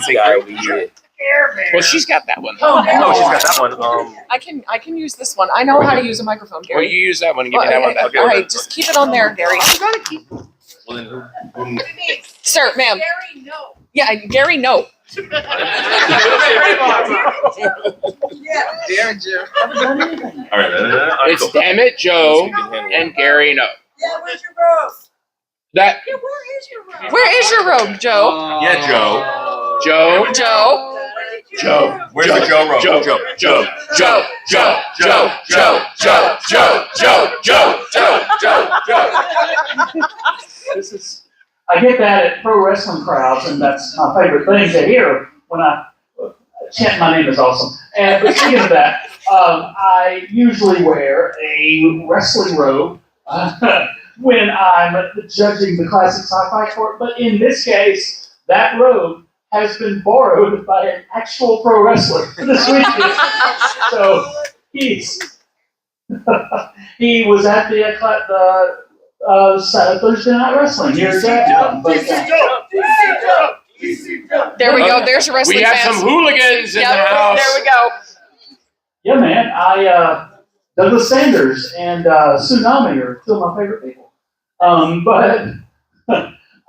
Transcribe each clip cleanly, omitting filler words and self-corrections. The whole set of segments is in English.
CIV. Well, she's got that one. No, she's got that one. I can use this one. I know how to use a microphone, Well, Gary. you use that one and give me that one back. Okay, All right, just keep it on there, Gary. Well, then who Sir, ma'am. Gary, no. Yeah, Gary, no. Yeah. All right, It's damn it, Joe and Gary. No, Yeah, where's your robe? that Yeah, where is your robe? Where is your robe, Joe? Yeah, Joe. Joe. Joe. Joe. Where's the Joe robe? Joe. Joe. Joe. Joe. Joe. Joe. Joe. Joe. Joe. Joe. Joe. Joe. Joe. This is, I get that at pro wrestling crowds, and that's my favorite thing to hear when I chant my name is awesome. And but speaking of that, I usually wear a wrestling robe when I'm judging the classic sci-fi court. But in this case, that robe has been borrowed by an actual pro wrestler this weekend. So he was at the Thursday Night Wrestling here in Jackson. There we go. There's your wrestling We have fans. some hooligans in the Yep, house. there we go. Yeah, man. Douglas Sanders and Tsunami are two of my favorite people.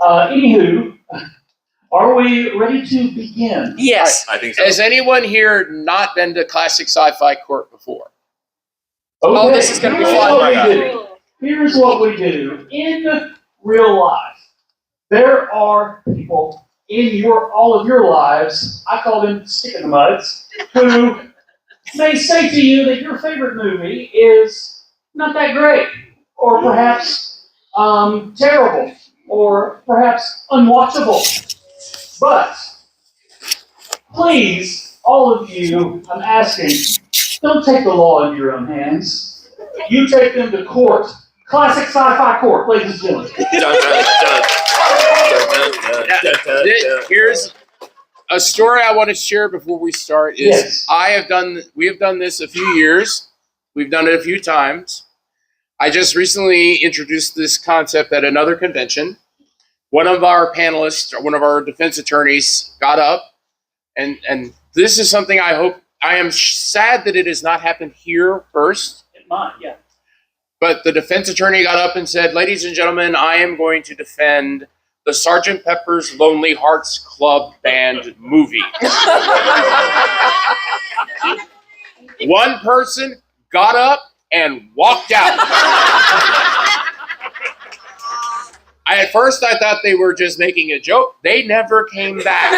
Anywho, are we ready to begin? Yes. I think so. Has anyone here not been to classic sci-fi court before? Okay, Oh, this is gonna be here's fun. what we do. Here's what we do. In real life, there are people in all of your lives, I call them stick-in-the-muds, who may say to you that your favorite movie is not that great, or perhaps terrible, or perhaps unwatchable. But please, all of you, I'm asking, don't take the law into your own hands. You take them to court. Classic sci-fi court, ladies and gentlemen. Here's a story I want to share before we start. Is Yes. we have done this a few years. We've done it a few times. I just recently introduced this concept at another convention. One of our panelists, or one of our defense attorneys, got up, and this is something I am sad that it has not happened here first. In mine, yeah. But the defense attorney got up and said, "Ladies and gentlemen, I am going to defend the Sgt. Pepper's Lonely Hearts Club Band movie." One person got up and walked out. At first, I thought they were just making a joke. They never came back.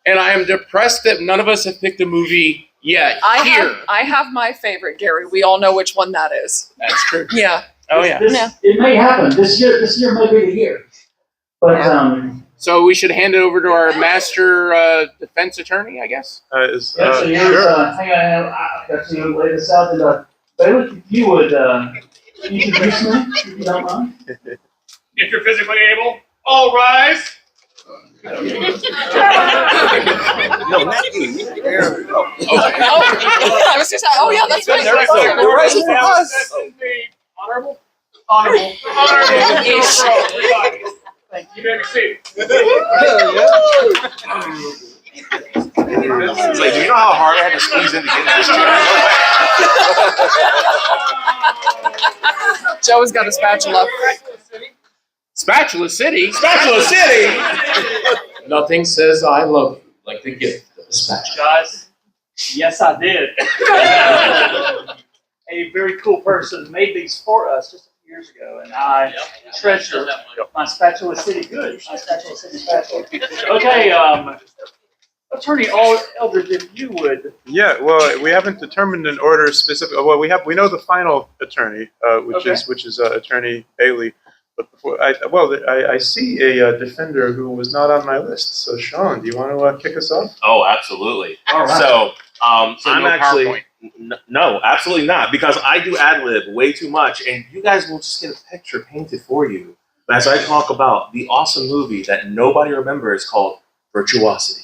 And I am depressed that none of us have picked a movie yet. I have my favorite, Gary. We all know which one that is. That's true. Yeah. Oh, yeah. It may happen. This year may be the year. But So we should hand it over to our master defense attorney, I guess. here's, hang on, I've got to lay this out. And Bailey, if you would introduce me, if you don't mind. If you're physically able, all rise. No, not you. I was just yeah, that's right. Honorable. Ish. Thank you. You may be seated. It's like, do you know how hard I had to squeeze in to get in this chair? Joe's got a spatula. Spatula City? Spatula City! Nothing says I love you like the gift of a spatula. Guys, yes, I did. A very cool person made these for us just a few years ago, and I treasure my Spatula City goods. My Spatula City spatula. Okay, Attorney Eldridge, if you would. Yeah, well, we haven't determined an order specific. Well, we know the final attorney, which is Attorney Bailey. But before I see a defender who was not on my list. So Shaun, do you want to kick us off? Oh, absolutely. All right. So, I'm no actually PowerPoint. no, absolutely not, because I do ad lib way too much, and you guys will just get a picture painted for you. But as I talk about the awesome movie that nobody remembers called Virtuosity.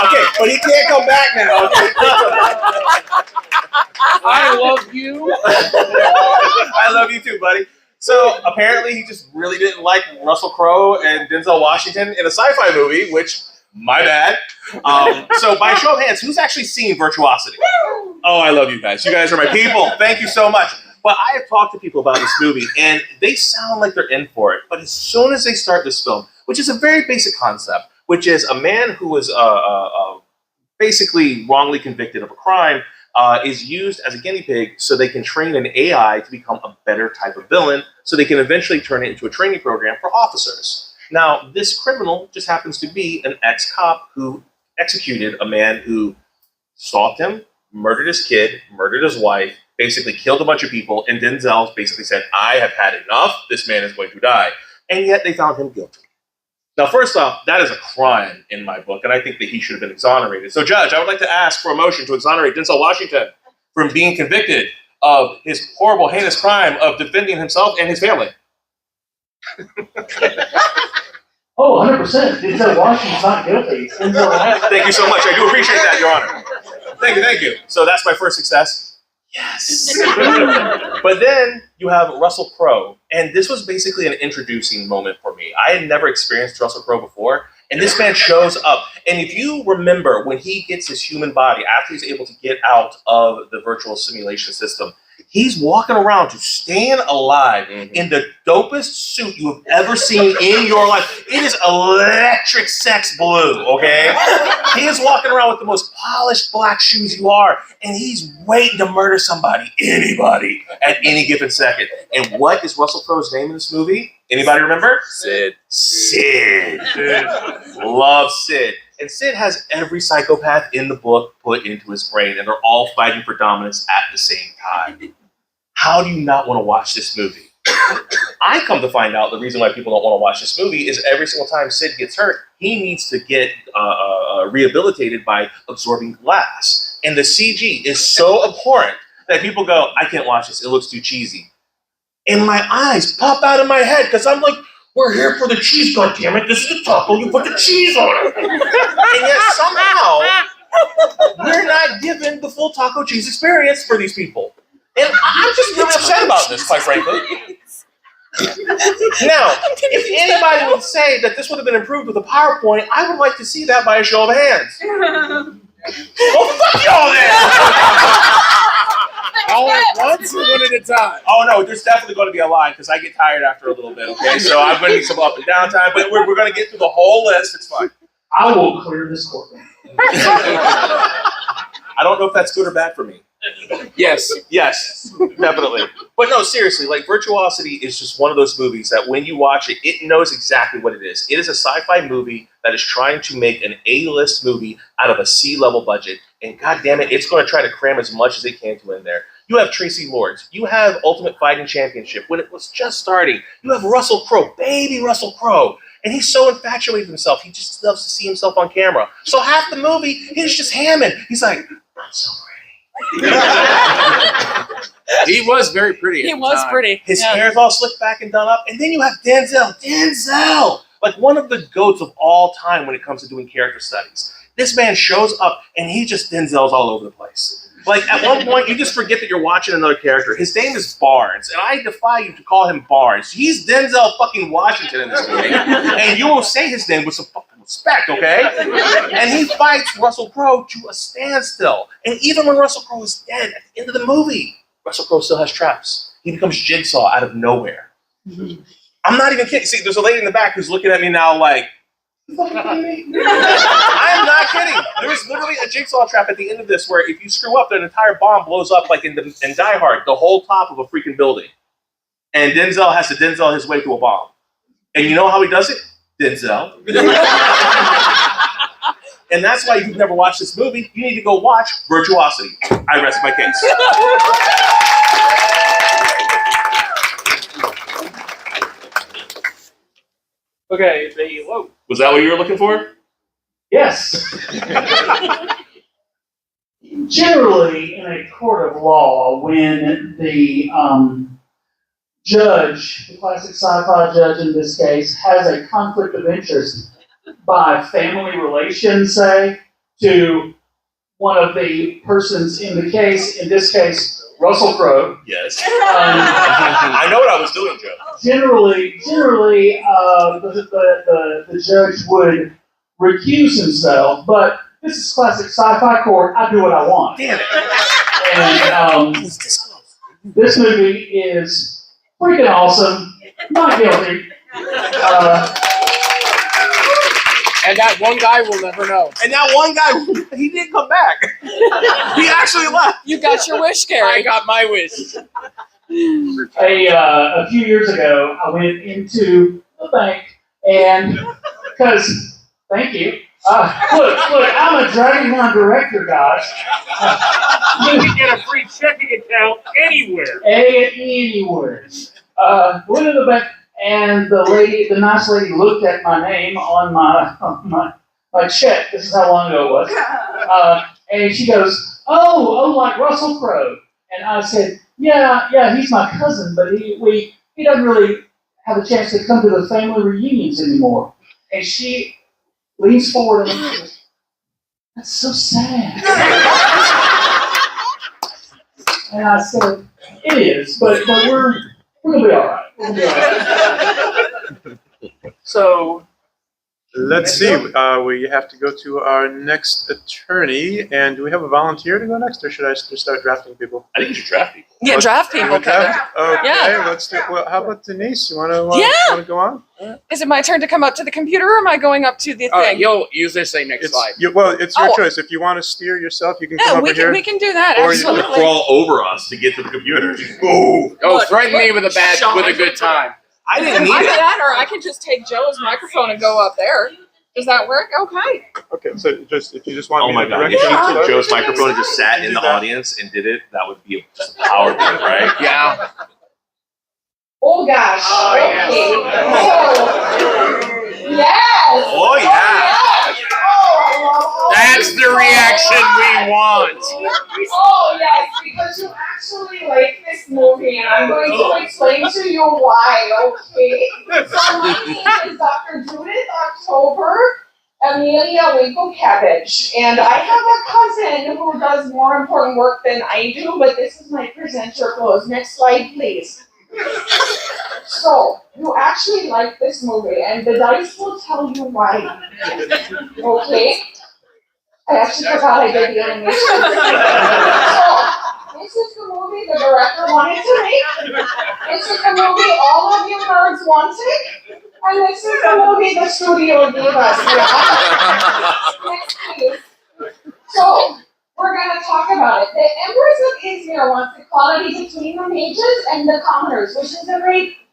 Okay, but he can't come back now. I love you too, buddy. So apparently he just really didn't like Russell Crowe and Denzel Washington in a sci-fi movie, which, my bad. So by show of hands, who's actually seen Virtuosity? Oh, I love you guys. You guys are my people. Thank you so much. But I have talked to people about this movie, and they sound like they're in for it. But as soon as they start this film, which is a very basic concept, which is a man who was basically wrongly convicted of a crime, is used as a guinea pig so they can train an AI to become a better type of villain, so they can eventually turn it into a training program for officers. Now, this criminal just happens to be an ex-cop who executed a man who stalked him, murdered his kid, murdered his wife, basically killed a bunch of people, and Denzel basically said, I have had enough, this man is going to die. And yet they found him guilty. Now, first off, that is a crime in my book, and I think that he should have been exonerated. So, Judge, I would like to ask for a motion to exonerate Denzel Washington from being convicted of his horrible, heinous crime of defending himself and his family. Oh, 100%. Denzel Washington's not guilty. Denzel Washington. Thank you so much. I do appreciate that, Your Honor. Thank you. So that's my first success. Yes. But then you have Russell Crowe, and this was basically an introducing moment for me. I had never experienced Russell Crowe before, and this man shows up. And if you remember, when he gets his human body, after he's able to get out of the virtual simulation system, he's walking around to staying alive in the dopest suit you have ever seen in your life. It is electric sex blue, okay? He is walking around with the most polished black shoes you are, and he's waiting to murder somebody, anybody, at any given second. And what is Russell Crowe's name in this movie? Anybody remember? Sid. Love Sid. And Sid has every psychopath in the book put into his brain, and they're all fighting for dominance at the same time. How do you not want to watch this movie? I come to find out the reason why people don't want to watch this movie is every single time Sid gets hurt, he needs to get rehabilitated by absorbing glass. And the CG is so abhorrent that people go, I can't watch this. It looks too cheesy. And my eyes pop out of my head because I'm like, we're here for the cheese, goddammit. This is the taco. You put the cheese on it. And yet somehow, we're not given the full taco cheese experience for these people. And I'm just really upset about this, quite frankly. Now, if anybody would say that this would have been improved with a PowerPoint, I would like to see that by a show of hands. Well, fuck y'all then! All at once or one at a time? Oh no, there's definitely going to be a line because I get tired after a little bit, okay? So I'm going to need some up and down time, but we're going to get through the whole list. It's fine. I will clear this courtroom. I don't know if that's good or bad for me. Yes. Yes, definitely. But no, seriously, like Virtuosity is just one of those movies that when you watch it, it knows exactly what it is. It is a sci-fi movie that is trying to make an A-list movie out of a C-level budget. And God damn it, it's going to try to cram as much as it can to in there. You have Tracy Lords. You have Ultimate Fighting Championship when it was just starting. You have Russell Crowe, baby Russell Crowe. And he's so infatuated with himself. He just loves to see himself on camera. So half the movie, he's just hamming. He's like, I'm so pretty. He was very pretty. He was pretty. His hair's all slicked back and done up. And then you have Denzel. Denzel! Like one of the GOATs of all time when it comes to doing character studies. This man shows up and he just Denzels all over the place. Like at one point, you just forget that you're watching another character. His name is Barnes, and I defy you to call him Barnes. He's Denzel fucking Washington in this movie. And you will say his name with some fucking respect, okay? And he fights Russell Crowe to a standstill. And even when Russell Crowe is dead at the end of the movie, Russell Crowe still has traps. He becomes Jigsaw out of nowhere. I'm not even kidding. See, there's a lady in the back who's looking at me now like, I am not kidding. There's literally a jigsaw trap at the end of this where if you screw up, an entire bomb blows up like in Die Hard, the whole top of a freaking building. And Denzel has to Denzel his way through a bomb. And you know how he does it? Denzel. And that's why if you've never watched this movie, you need to go watch Virtuosity. I rest my case. Okay, the low. Was that what you were looking for? Yes. Generally, in a court of law, when the judge, the classic sci-fi judge in this case, has a conflict of interest by family relation, say, to one of the persons in the case, in this case, Russell Crowe. Yes. Um, I know what I was doing, Joe. generally, the judge would recuse himself, but this is classic sci-fi court. I do what I want. Damn it. And this movie is freaking awesome. Not guilty. And that one guy will never know. And that one guy, he didn't come back. He actually left. You got your wish, I Gary. got my wish. A few years ago, I went into the bank and thank you. Look, I'm a Dragon Town director, guys. You can get a free checking account anywhere. Anywhere. Went to the bank, and the nice lady looked at my name on my check. This is how long ago it was. And she goes, oh, like Russell Crowe. And I said, yeah, he's my cousin, but he doesn't really have a chance to come to the family reunions anymore. And she leans forward and goes, that's so sad. And I said, it is, but we're gonna be all right. We're gonna be all right. So Let's see. We have to go to our next attorney, and do we have a volunteer to go next, or should I just start drafting people? I think you should draft people. Yeah, draft people, Kevin. Okay, Yeah. let's do. Well, how about Denise? You want to go on? Is it my turn to come up to the computer, or am I going up to the thing? You'll use this say next slide. It's your Oh. choice. If you want to steer yourself, you can come Yeah, over we here. can do that. Or you- Absolutely. Crawl over us to get to the computer. Ooh. Oh, Look, threaten me look, with a Shaun. with a good time. I didn't need Either it. that, or I can just take Joe's microphone and go up there. Does that work? Okay. Okay, so if you just want Oh me my to god, direct if you you to took it. Joe's microphone and just sat in the audience and did it, that would be just a power move, right? Yeah. Oh gosh. Oh, yes. Okay. So, yes. Oh yeah. That's the reaction we want. Oh yes, because you actually like this movie, and I'm going to explain to you why. Okay. So my name is Dr. Judith October Amelia Winkle Cabbage, and I have a cousin who does more important work than I do. But this is my presenter clothes. Next slide, please. So, you actually like this movie, and the dice will tell you why. Okay? I actually forgot I did the animation. So, this is the movie the director wanted to make. This is the movie all of you nerds wanted. And this is the movie the studio gave us. Next, please. So, we're going to talk about it. The Empress of Izmir wants equality between the mages and the commoners, which is a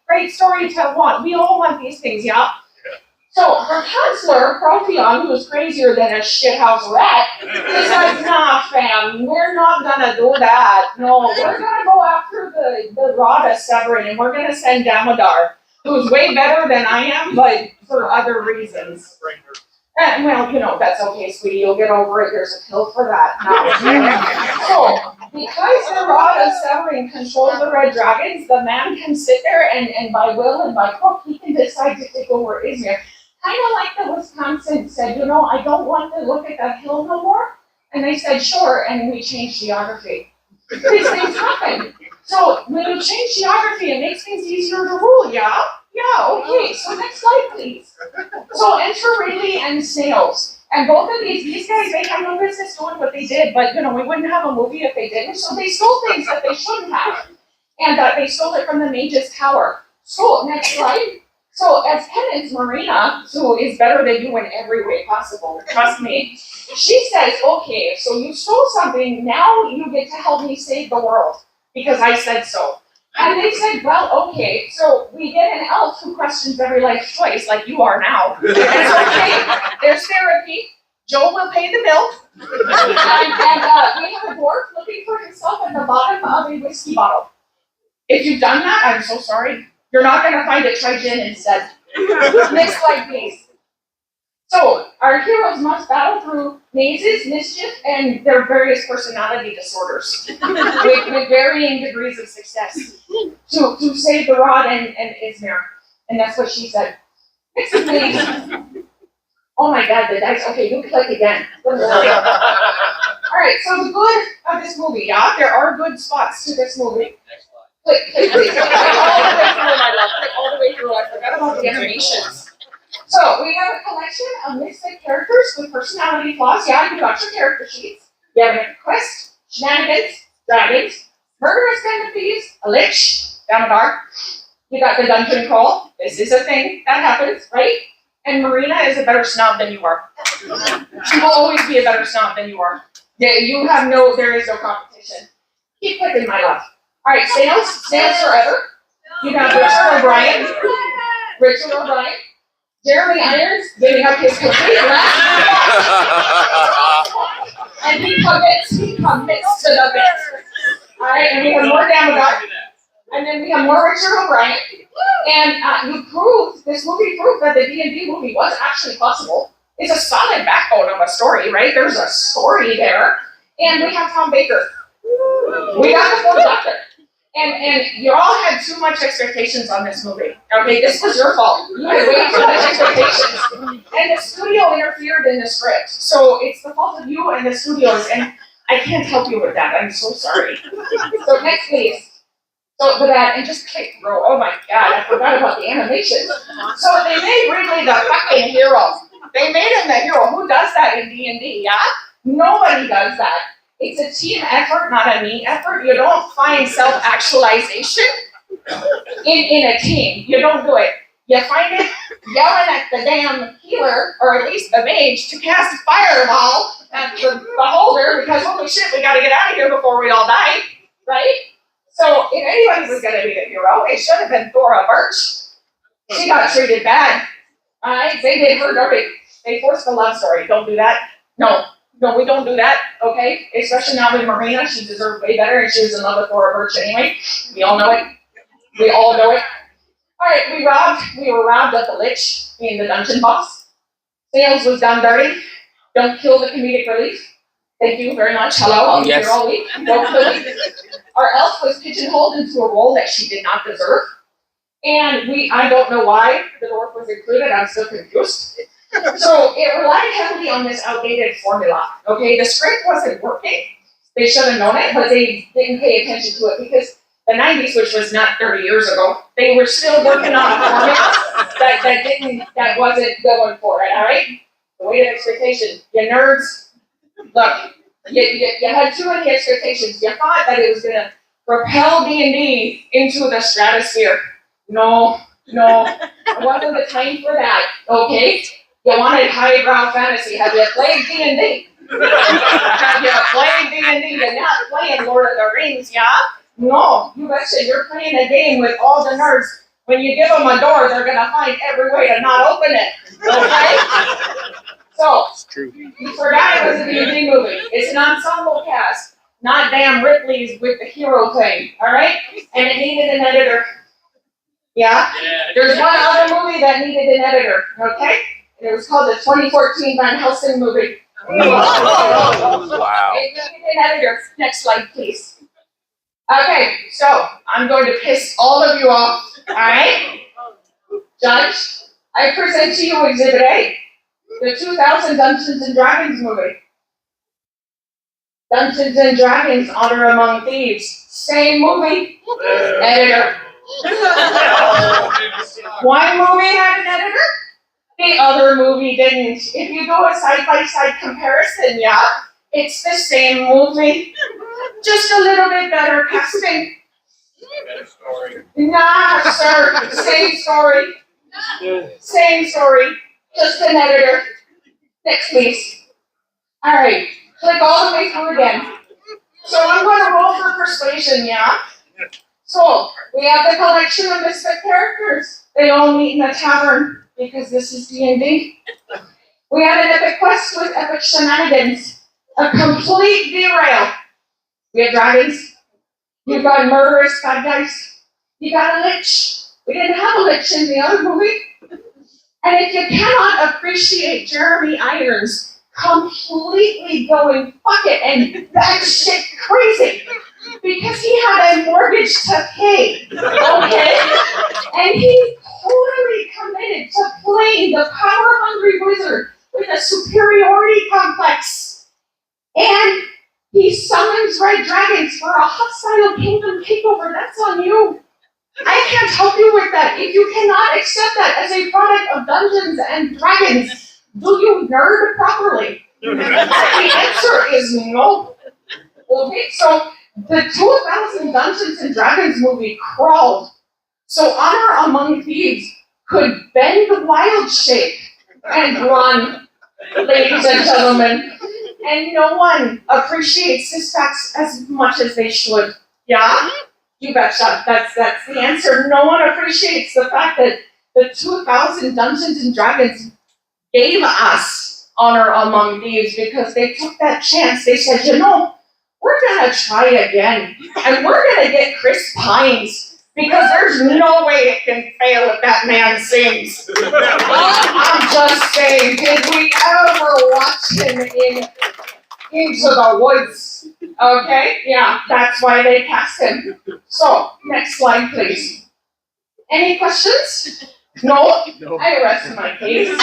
great story to want. We all want these things, yeah? So her counselor, Profion, who was crazier than a shithouse rat, is like, nah, fam, we're not going to do that. No, we're going to go after the Rada Severin, and we're going to send Damodar, who's way better than I am, but for other reasons. And, well, that's okay, sweetie. You'll get over it. There's a pill for that now. So, because the rod of Severin controls the red dragons, the man can sit there and by will and by hook, he can decide to take over Izmir. Kind of like the Wisconsin said, I don't want to look at that hill no more. And they said, sure, and we changed geography. These things happen. So, when you change geography, it makes things easier to rule, yeah? Yeah, okay, so next slide, please. So enter Rayleigh and Snails. And both of these guys, they have no business doing what they did, but, we wouldn't have a movie if they didn't. So they stole things that they shouldn't have. And they stole it from the Mage's Tower. So, next slide. So, as penance, Marina, who is better than you in every way possible, trust me, she says, okay, so you stole something, now you get to help me save the world, because I said so. And they said, well, okay, so we get an elf who questions every life choice, like you are now. It's okay, there's therapy, Joel will pay the bill, and we have a dwarf looking for himself at the bottom of a whiskey bottle. If you've done that, I'm so sorry. You're not going to find it, try gin instead. Next slide, please. So, our heroes must battle through mazes, mischief, and their various personality disorders with varying degrees of success to save the rod and Izmir. And that's what she said. Next, please. Oh my god, the dice. Okay, you click again. Our Alright, so the good of this movie, yeah? There are good spots to this movie. Click, click, click. Click all the way through, my love. Click all the way through. I forgot about the animations. So, we have a collection of mystic characters with personality flaws. Yeah, you got your character sheets. You have a quest, shenanigans, dragons, murderous kind of thieves, a lich, down the dark. You got the dungeon crawl. This is a thing that happens, right? And Marina is a better snob than you are. She will always be a better snob than you are. Yeah, there is no competition. Keep clicking, my love. Alright, Snails forever. You got Richard O'Brien. Jeremy Irons giving up his complete last. And he commits to the bit. Alright, and we have more Damadar. And then we have more Richard O'Brien. And this movie proved that the D&D movie was actually possible. It's a solid backbone of a story, right? There's a story there. And we have Tom Baker. We got the Fourth Doctor. And you all had too much expectations on this movie. Okay, this was your fault. You had way too much expectations. And the studio interfered in the script. So it's the fault of you and the studios. And I can't help you with that. I'm so sorry. So next, please. So for that, and just click through. Oh my God, I forgot about the animations. So they made Ridley the fucking hero. They made him the hero. Who does that in D&D, yeah? Nobody does that. It's a team effort, not a me effort. You don't find self-actualization in a team. You don't do it. You find it yelling at the damn healer, or at least the mage, to cast a fireball at the beholder, because holy shit, we gotta get out of here before we all die, right? So if anybody was gonna be the hero, it should have been Thora Birch. She got treated bad. Alright, they did her dirty. They forced the love story. Don't do that. No, we don't do that, okay? Especially now with Marina, she deserved way better, and she was in love with Thora Birch anyway. We all know it. We all know it. Alright, we were robbed of the Lich, being the dungeon boss. Sales was done dirty. Don't kill the comedic relief. Thank you very much. Hello, I'll be here all week. Don't kill me. Our elf was pigeonholed into a role that she did not deserve. And I don't know why the dwarf was included, I'm still confused. So it relied heavily on this outdated formula, okay? The script wasn't working. They should have known it, but they didn't pay attention to it because the 90s, which was not 30 years ago, they were still working on a formula that wasn't going for it, all right? The weight of expectation. You nerds, look, you had too many expectations. You thought that it was going to propel D&D into the stratosphere. No, it wasn't the time for that, okay? You wanted highbrow fantasy. Have you played D&D? Have you played D&D? You're not playing Lord of the Rings, yeah? No, you betcha. You're playing a game with all the nerds. When you give them a door, they're going to find every way to not open it, okay? So, you forgot it was a D&D movie. It's an ensemble cast, not damn Ripley's with the hero thing, all right? And it needed an editor. Yeah? There's one other movie that needed an editor, okay? And it was called the 2014 Van Helsing movie. Wow. It needed an editor. Next slide, please. Okay, so I'm going to piss all of you off, all right? Judge, I present to you Exhibit A, the 2000 Dungeons and Dragons movie. Dungeons and Dragons, Honor Among Thieves. Same movie, editor. One movie had an editor, the other movie didn't. If you do a side-by-side comparison, yeah, it's the same movie, just a little bit better casting. Better story. Nah, sir, same story. Same story, just an editor. Next, please. All right, click all the way through again. So I'm going to roll for persuasion, yeah? So, we have the collection of mystic characters. They all meet in a tavern, because this is D&D. We have an epic quest with epic shenanigans. A complete derail. We have dragons. You've got murderous bad guys. You got a lich. We didn't have a lich in the other movie. And if you cannot appreciate Jeremy Irons completely going fuck it and that shit crazy, because he had a mortgage to pay, okay? And he totally committed to playing the power-hungry wizard with a superiority complex. And plans for a hostile kingdom takeover, that's on you. I can't help you with that. If you cannot accept that as a product of Dungeons and Dragons, do you nerd properly? The answer is no. Okay, so the 2000 Dungeons and Dragons movie crawled. So Honor Among Thieves could bend the wild shape and run, ladies and gentlemen. And no one appreciates this fact as much as they should. Yeah? You betcha. That's the answer. No one appreciates the fact that the 2000 Dungeons and Dragons gave us Honor Among Thieves because they took that chance. They said, you know, we're gonna try again. And we're gonna get Chris Pines because there's no way it can fail if that man sings. I'm just saying, did we ever watch him in Into the Woods? Okay, yeah, that's why they cast him. So, next slide, please. Any questions? No? No. I rest my case.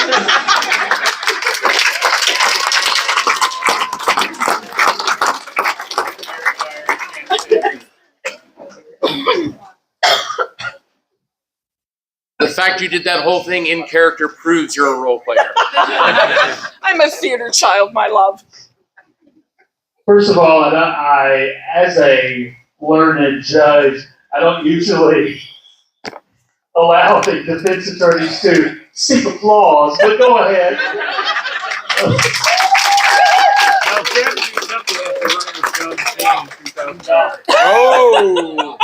The fact you did that whole thing in character proves you're a role player. I'm a theater child, my love. First of all, I, as a learned judge, I don't usually allow the defense attorneys to seek applause, but go ahead. Oh!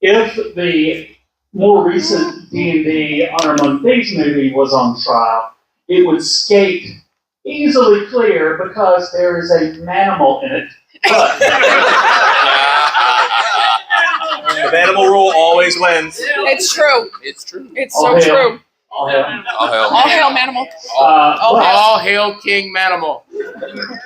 If the more recent D&D Honor Among Thieves movie was on trial, it would skate easily clear because there is a manimal in it. But The animal rule always wins. It's true. It's true. It's All so hail. true. All hail. All hail, Manimal. All hail King Manimal.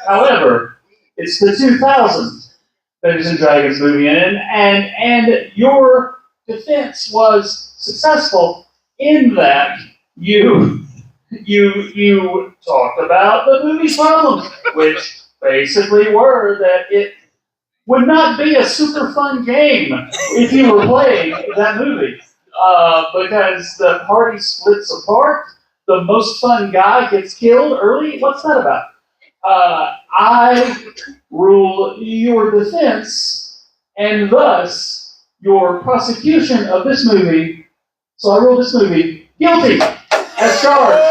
However, it's the 2000s Dungeons and Dragons movie, and your defense was successful in that you talked about the movie's problems, which basically were that it would not be a super fun game if you were playing that movie, because the party splits apart, the most fun guy gets killed early. What's that about? I rule your defense, and thus your prosecution of this movie, so I rule this movie guilty as charged.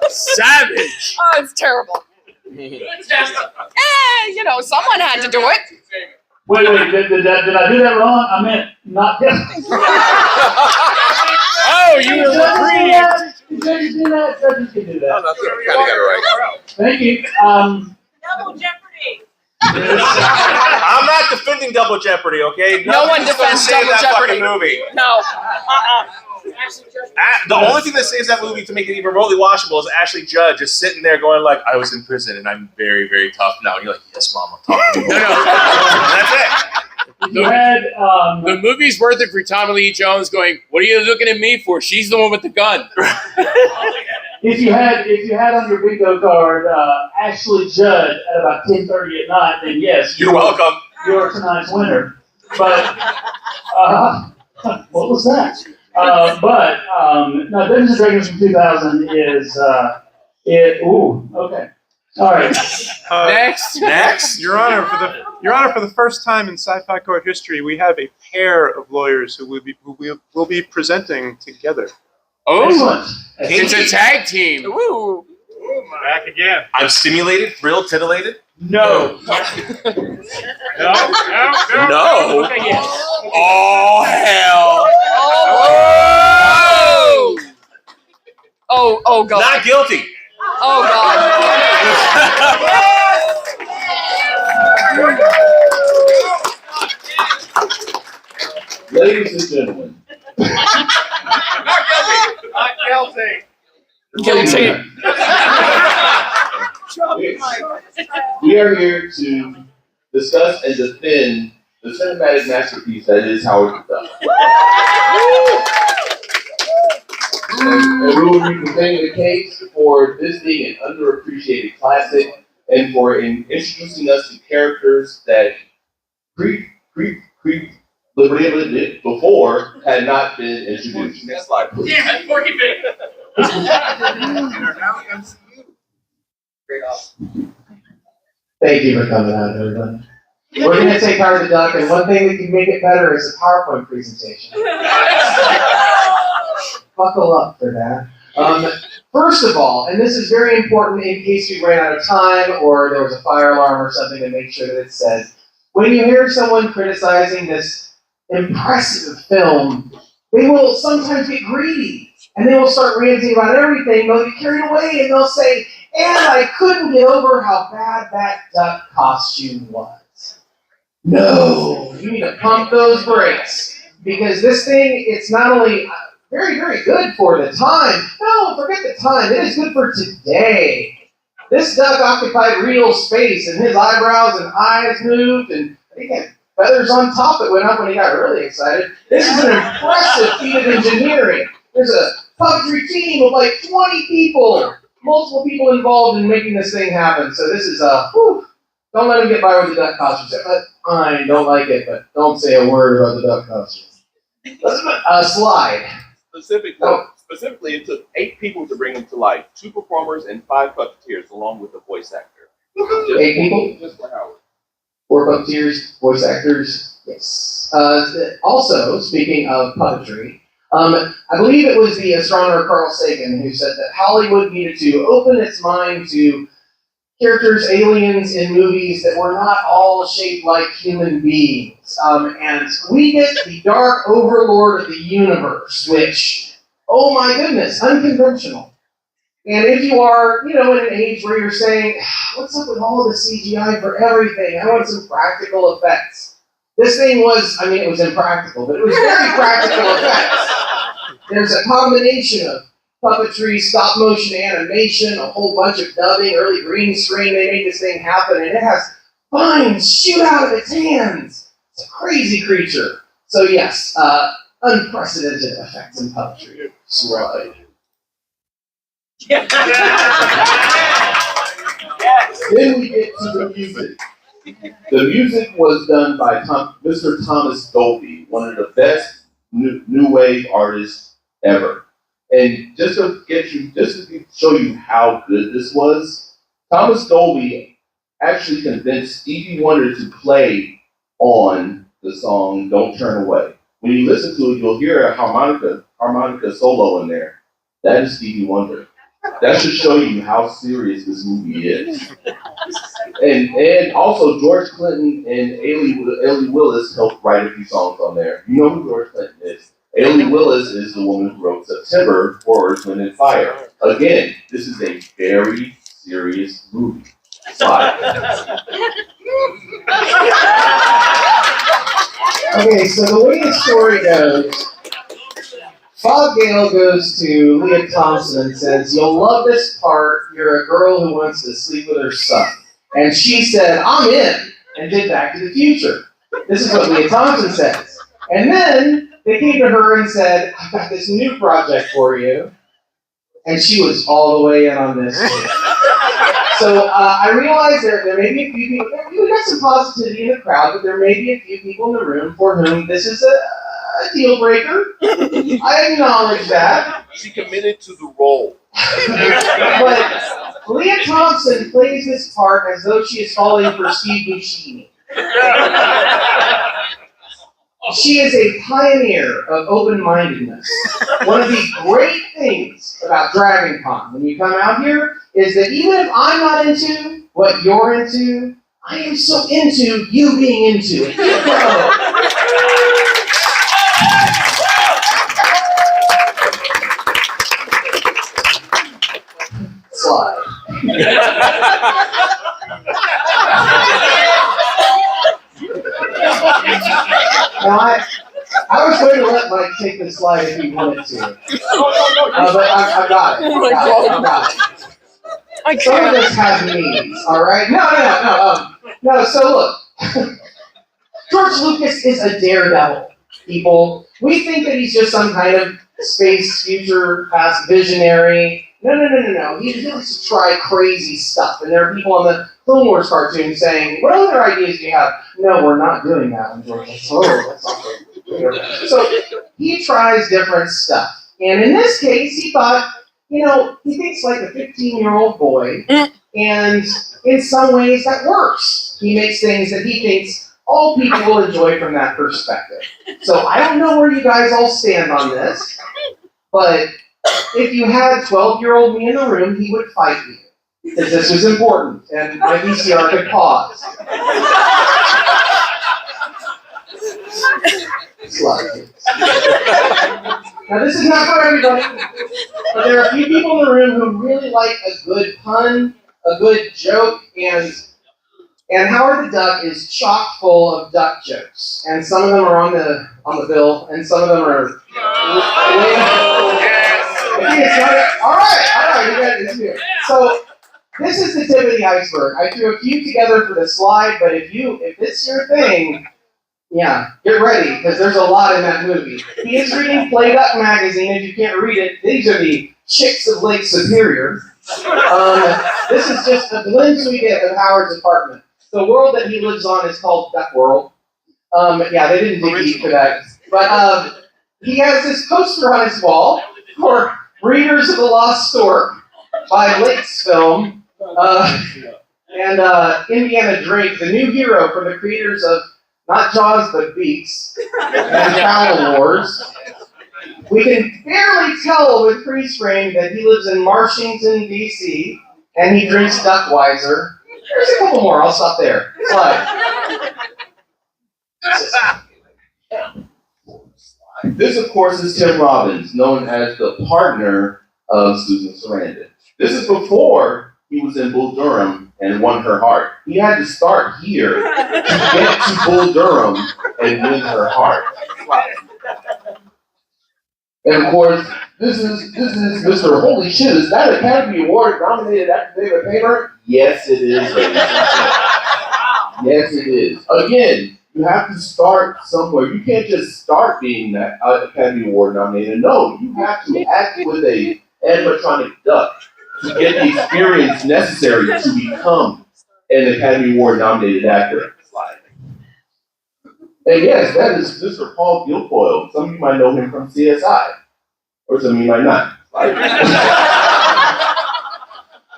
Savage! Oh, it's terrible. You know, someone had to do it. Wait, did I do that wrong? I meant not guilty. Oh, you were reprieved! Judges do that. Judges can do that. Kind of got it right. Thank you. Double jeopardy. I'm not defending Double Jeopardy, okay? No one Nothing's gonna defends save Double that Jeopardy. fucking movie. No. The only thing that saves that movie to make it even remotely watchable is Ashley Judd just sitting there going like, I was in prison and I'm very, very tough now. And you're like, yes, Mom, I'm talking to you. No. That's it. You had The movie's worth it for Tommy Lee Jones going, what are you looking at me for? She's the one with the gun. if you had on your bingo card Ashley Judd at about 10:30 at night, then yes, You're welcome. You're tonight's winner. But what was that? No, Dungeons and Dragons from 2000 is okay. All right. Next. Your Honor, for the first time in sci-fi court history, we have a pair of lawyers who will be presenting together. Oh, Excellent. it's a tag team. Ooh. Back again. I'm stimulated, thrilled, titillated. No. No. Okay, yes. Oh, hell. Oh, God. Not guilty. Oh, God. Ladies and gentlemen, Not guilty. Guilty. we are here to discuss and defend the cinematic masterpiece that is Howard the Duck. And we will be presenting the case for this being an underappreciated classic and for introducing us to characters that before had not been introduced. Next slide, please. Yeah, before he made Great off. Thank you for coming out, everybody. We're going to take Howard the Duck, and one thing that can make it better is a PowerPoint presentation. Buckle up for that. First of all, and this is very important in case we ran out of time or there was a fire alarm or something, to make sure that it's said, when you hear someone criticizing this impressive film, they will sometimes get greedy, and they will start ranting about everything. They'll get carried away, and they'll say, and I couldn't get over how bad that duck costume was. No, you need to pump those brakes, because this thing, it's not only very, very good for the time. No, forget the time. It is good for today. This duck occupied real space, and his eyebrows and eyes moved, and he had feathers on top that went up when he got really excited. This is an impressive feat of engineering. There's a puppetry team of like 20 people, multiple people involved in making this thing happen. So this is don't let him get by with the duck costume. But I don't like it, but don't say a word about the duck costume. Slide. Specifically, it took 8 people to bring him to life. 2 performers and 5 puppeteers, along with a voice actor. 8 people? Just for Howard. 4 puppeteers, voice actors. Yes. Also, speaking of puppetry, I believe it was the astronomer Carl Sagan who said that Hollywood needed to open its mind to characters, aliens in movies that were not all shaped like human beings. And we get the dark overlord of the universe, which, oh my goodness, unconventional. And if you are, in an age where you're saying, what's up with all the CGI for everything? I want some practical effects. This thing was, it was impractical, but it was very practical effects. There's a combination of puppetry, stop motion animation, a whole bunch of dubbing, early green screen. They made this thing happen, and it has vines shoot out of its hands. It's a crazy creature. So yes, unprecedented effects in puppetry. Slide. Then we get to the music. The music was done by Mr. Thomas Dolby, one of the best new wave artists ever. And just to show you how good this was, Thomas Dolby actually convinced Stevie Wonder to play on the song "Don't Turn Away." When you listen to it, you'll hear a harmonica solo in there. That is Stevie Wonder. That should show you how serious this movie is. And also George Clinton and Ellie Willis helped write a few songs on there. You know who George Clinton is. Ellie Willis is the woman who wrote September for Earth, Wind, and Fire. Again, this is a very serious movie. Slide. Okay, so the way the story goes, Bob Gale goes to Leah Thompson and says, "You'll love this part. You're a girl who wants to sleep with her son." And she said, "I'm in," and did Back to the Future. This is what Leah Thompson says. And then they came to her and said, "I've got this new project for you." And she was all the way in on this. So I realize there may be a few people, we got some positivity in the crowd, but there may be a few people in the room for whom this is a deal breaker. I acknowledge that. She committed to the role. But Leah Thompson plays this part as though she is falling for Steve Buscemi. She is a pioneer of open-mindedness. One of the great things about Dragon Con, when you come out here, is that even if I'm not into what you're into, I am so into you being into it. Slide. Now, I was going to let Mike take the slide if he wanted to. But I got it. I got it. Some of us have needs, all right? No, so look. George Lucas is a daredevil. people. We think that he's just some kind of space future past visionary. No. He likes to try crazy stuff. And there are people on the Clone Wars cartoon saying, what other ideas do you have? No, we're not doing that one, George. Oh, that's not good. So he tries different stuff. And in this case, he thought, he thinks like a 15-year-old boy. And in some ways, that works. He makes things that he thinks all people will enjoy from that perspective. So I don't know where you guys all stand on this, but if you had 12-year-old me in the room, he would fight you. Because this was important, and my VCR could pause. Now this is not for everybody, but there are a few people in the room who really like a good pun, a good joke, and Howard the Duck is chock full of duck jokes, and some of them are on the bill, and some of them are. All right, you guys do. So this is the tip of the iceberg. I threw a few together for the slide, but if it's your thing, yeah, get ready, because there's a lot in that movie. He is reading Play Duck magazine. If you can't read it, these are the chicks of Lake Superior. This is just a glimpse we get of Howard's apartment. The world that he lives on is called Duck World. Yeah, they didn't dig deep for that. But he has this poster on his wall for Readers of the Lost Stork by Lake's film. And Indiana Drake, the new hero from the creators of not Jaws, but Beaks and Foul Wars. We can barely tell with freeze frame that he lives in Marshington, D.C., and he drinks Duckweiser. There's a couple more. I'll stop there. Slide. This, of course, is Tim Robbins, known as the partner of Susan Sarandon. This is before he was in Bull Durham and won her heart. He had to start here to get to Bull Durham and win her heart. And of course, this is Mr. Holy Shit. Is that Academy Award nominated after David Paymer? Yes, it is. Yes, it is. Again, you have to start somewhere. You can't just start being that Academy Award nominated. No, you have to act with a animatronic duck to get the experience necessary to become an Academy Award nominated actor. And yes, that is Mr. Paul Guilfoyle. Some of you might know him from CSI, or some of you might not.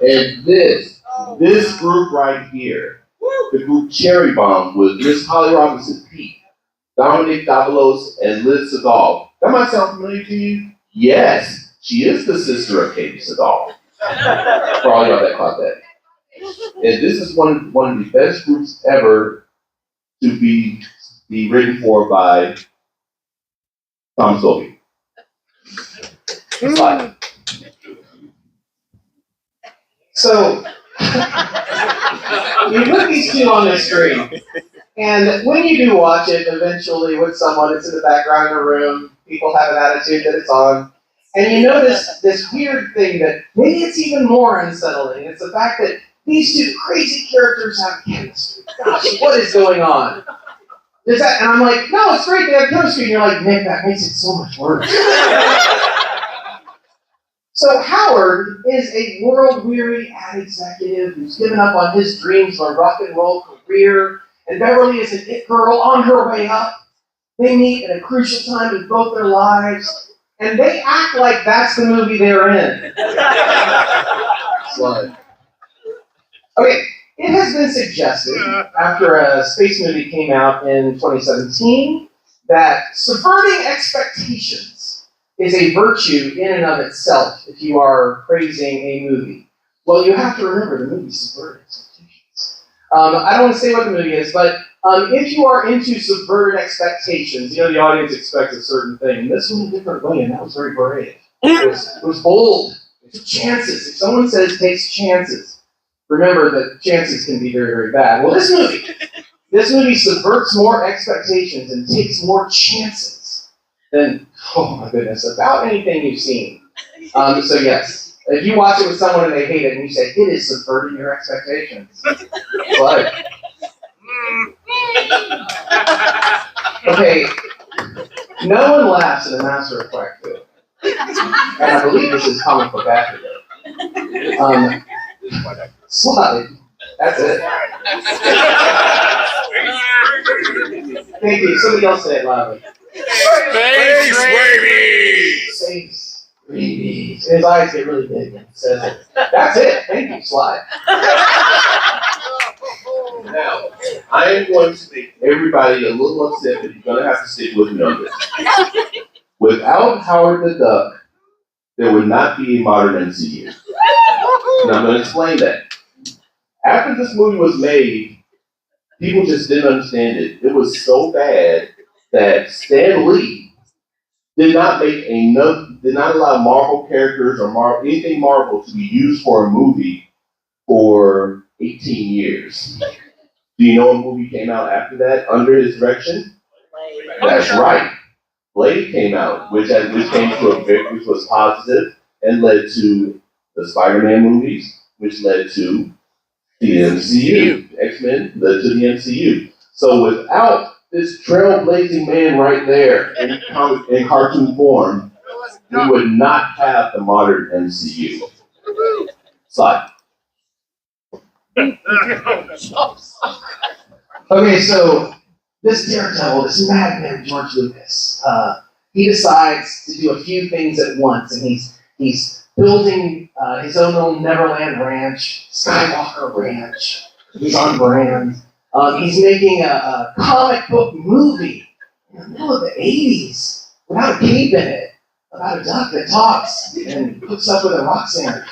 And this group right here, the group Cherry Bomb with Miss Holly Robinson Peete, Dominic Davalos, and Liz Segal. That might sound familiar to you? Yes, she is the sister of Katie Segal. For all y'all that caught that. And this is one of the best groups ever to be written for by Tom Sovey. Slide. So, you put these two on the screen, and when you do watch it, eventually with someone, it's in the background in the room, people have an attitude that it's on, and you notice this weird thing that maybe it's even more unsettling. It's the fact that these two crazy characters have chemistry. Gosh, what is going on? And I'm like, no, it's great, they have chemistry. And you're like, Nick, that makes it so much worse. So Howard is a world-weary ad executive who's given up on his dreams of a rock and roll career, and Beverly is an it girl on her way up. They meet at a crucial time in both their lives, and they act like that's the movie they're in. Slide. Okay, it has been suggested, after a space movie came out in 2017, that subverting expectations is a virtue in and of itself if you are praising a movie. Well, you have to remember the movie subverted expectations. I don't want to say what the movie is, but if you are into subverted expectations, the audience expects a certain thing, and this went a different way, and that was very brave. It was bold. It took chances. If someone says takes chances, remember that chances can be very, very bad. Well, this movie subverts more expectations and takes more chances than, oh my goodness, about anything you've seen. So yes, if you watch it with someone and they hate it and you say, it is subverting your expectations. But, okay, No one laughs at a master of quack food. And I believe this is comic book accurate. Slide. That's it. Thank you. Somebody else say it loudly. Space rabies! Space rabies. His eyes get really big when he says it. That's it. Thank you. Slide. Now, I am going to make everybody a little upset, but you're going to have to stick with me on this. Without Howard the Duck, there would not be a modern MCU. And I'm going to explain that. After this movie was made, people just didn't understand it. It was so bad that Stan Lee did not allow Marvel characters or anything Marvel to be used for a movie for 18 years. Do you know what movie came out after that under his direction? That's right. Blade came out, which was positive and led to the Spider-Man movies, which led to the MCU. X-Men led to the MCU. So without this trailblazing man right there in cartoon form, we would not have the modern MCU. Slide. Okay, so this daredevil, this madman George Lucas, he decides to do a few things at once, and he's building his own little Neverland Ranch, Skywalker Ranch. He's on brand. He's making a comic book movie in the middle of the 80s without a cape in it, about a duck that talks and hooks up with a rock singer.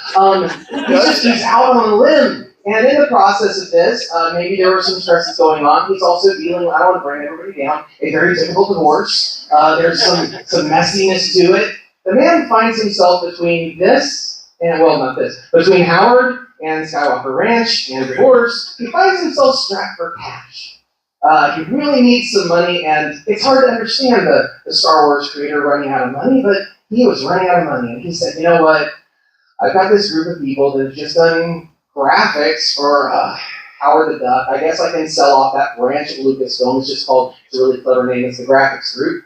He's out on a limb. And in the process of this, maybe there were some stresses going on. He's also dealing with, I don't want to bring everybody down, a very difficult divorce. There's some messiness to it. The man finds himself between this, and well, not this, between Howard and Skywalker Ranch and divorce. He finds himself strapped for cash. He really needs some money, and it's hard to understand the Star Wars creator running out of money, but he was running out of money, and he said, you know what, I've got this group of people that have just done graphics for Howard the Duck. I guess I can sell off that branch of Lucasfilm. It's just called, it's a really clever name, it's the Graphics Group.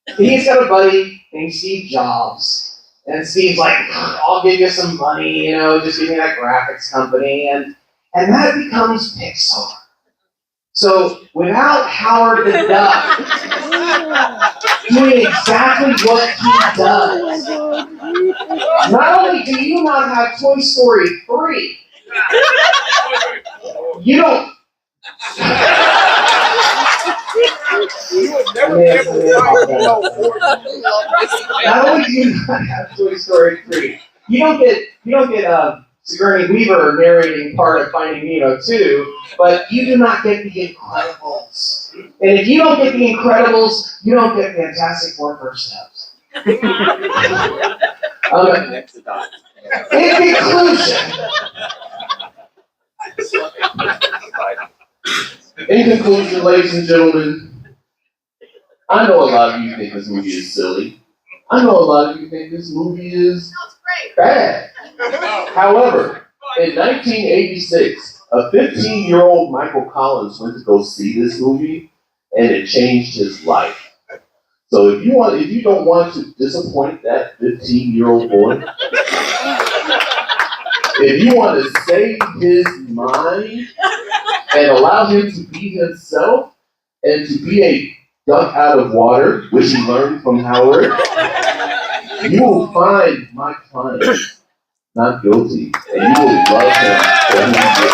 And he's got a buddy named Steve Jobs. And Steve's like, I'll give you some money, just give me that graphics company. And that becomes Pixar. So without Howard the Duck doing exactly what he does, not only do you not have Toy Story 3, you don't. Not only do you not have Toy Story 3, you don't get Sigourney Weaver narrating part of Finding Nemo 2, but you do not get The Incredibles. And if you don't get The Incredibles, you don't get Fantastic Four First Steps. In conclusion, ladies and gentlemen, I know a lot of you think this movie is silly. I know a lot of you think this movie is bad. However, in 1986, a 15-year-old Michael Collins went to go see this movie, and it changed his life. So if you don't want to disappoint that 15-year-old boy, if you want to save his mind and allow him to be himself and to be a duck out of water, which he learned from Howard, you will find my client not guilty, and you will love him for who he is.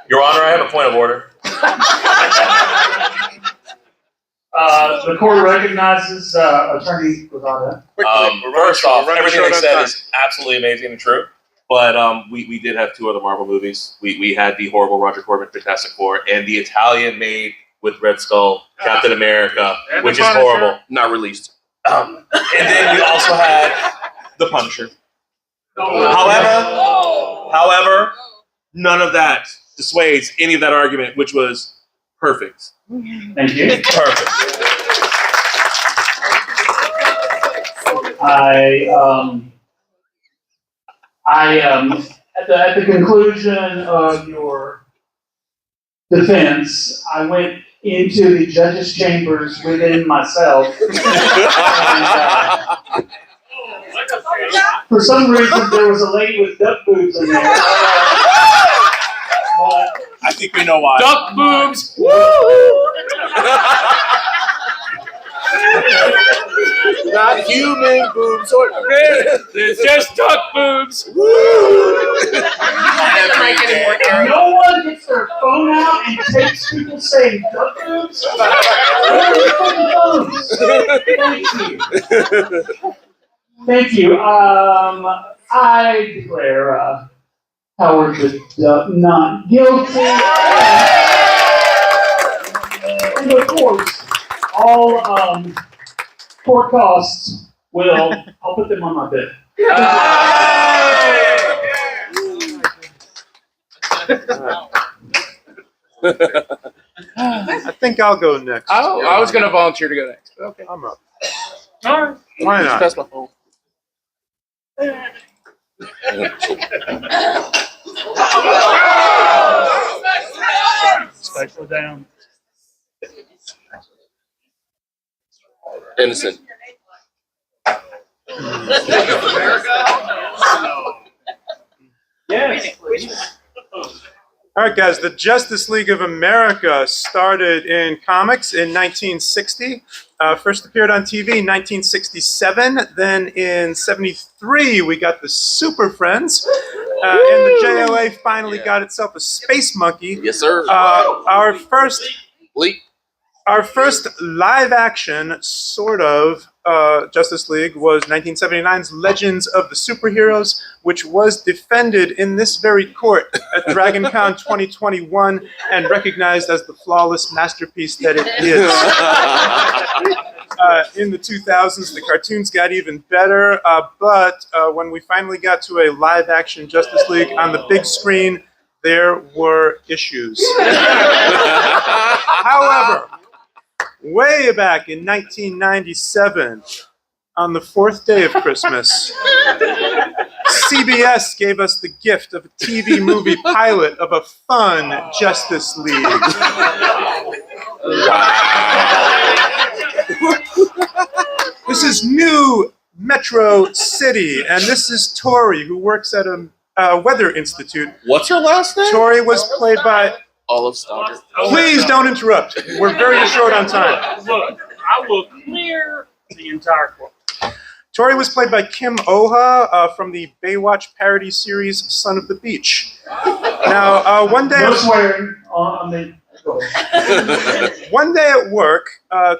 Your Honor, I have a point of order. The court recognizes Attorney Rosado. First off, everything they said is absolutely amazing and true. But we did have two other Marvel movies. We had the horrible Roger Corman Fantastic Four and the Italian made with Red Skull, Captain America, which is horrible. Not released. And then we also had The Punisher. However, none of that dissuades any of that argument, which was perfect. Thank you. Perfect. At the conclusion of your defense, I went into the judge's chambers within myself. And, for some reason, there was a lady with duck boobs in there. But I think we know why. Duck boobs. Woo! Not human boobs. It's just duck boobs. no one gets their phone out and takes people saying duck boobs. Thank you. I declare Howard the Duck not guilty. And of course, all court costs I'll put them on my bid. I think I'll go next. Oh, I was going to volunteer to go next. Okay. I'm up. All right. Why not? Pass my phone. Spectral down. Innocent. Yes. All right, guys. The Justice League of America started in comics in 1960. First appeared on TV in 1967. Then in '73, we got the Super Friends. And the JLA finally got itself a space monkey. Yes, sir. Our first Bleep. Our first live action, sort of, Justice League was 1979's Legends of the Superheroes, which was defended in this very court at DragonCon 2021 and recognized as the flawless masterpiece that it is. In the 2000s, the cartoons got even better, but when we finally got to a live action Justice League on the big screen, there were issues. However, way back in 1997, on the fourth day of Christmas, CBS gave us the gift of a TV movie pilot of a fun Justice League. This is New Metro City, and this is Tori, who works at a weather institute. What's her last name? Tori was played by... Olive Stoddard. Please don't interrupt. We're very short on time. Look, I will clear the entire court. Tori was played by Kim Oha from the Baywatch parody series Son of the Beach. Now, one day... No swearing on the... One day at work,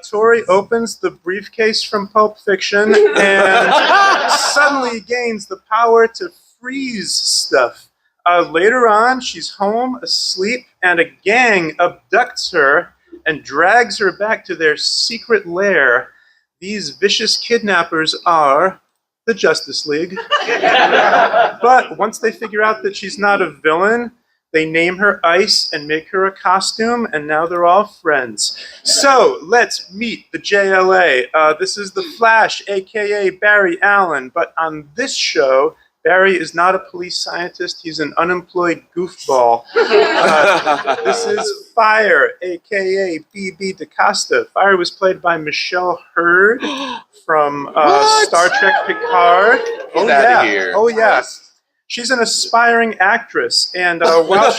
Tori opens the briefcase from Pulp Fiction and suddenly gains the power to freeze stuff. Later on, she's home, asleep, and a gang abducts her and drags her back to their secret lair. These vicious kidnappers are the Justice League. But once they figure out that she's not a villain, they name her Ice and make her a costume, and now they're all friends. So, let's meet the JLA. This is the Flash, a.k.a. Barry Allen, but on this show, Barry is not a police scientist, he's an unemployed goofball. This is Fire, a.k.a. B.B. DaCosta. Fire was played by Michelle Hurd from Star Trek Picard. Get outta here. Oh, yeah. She's an aspiring actress, and while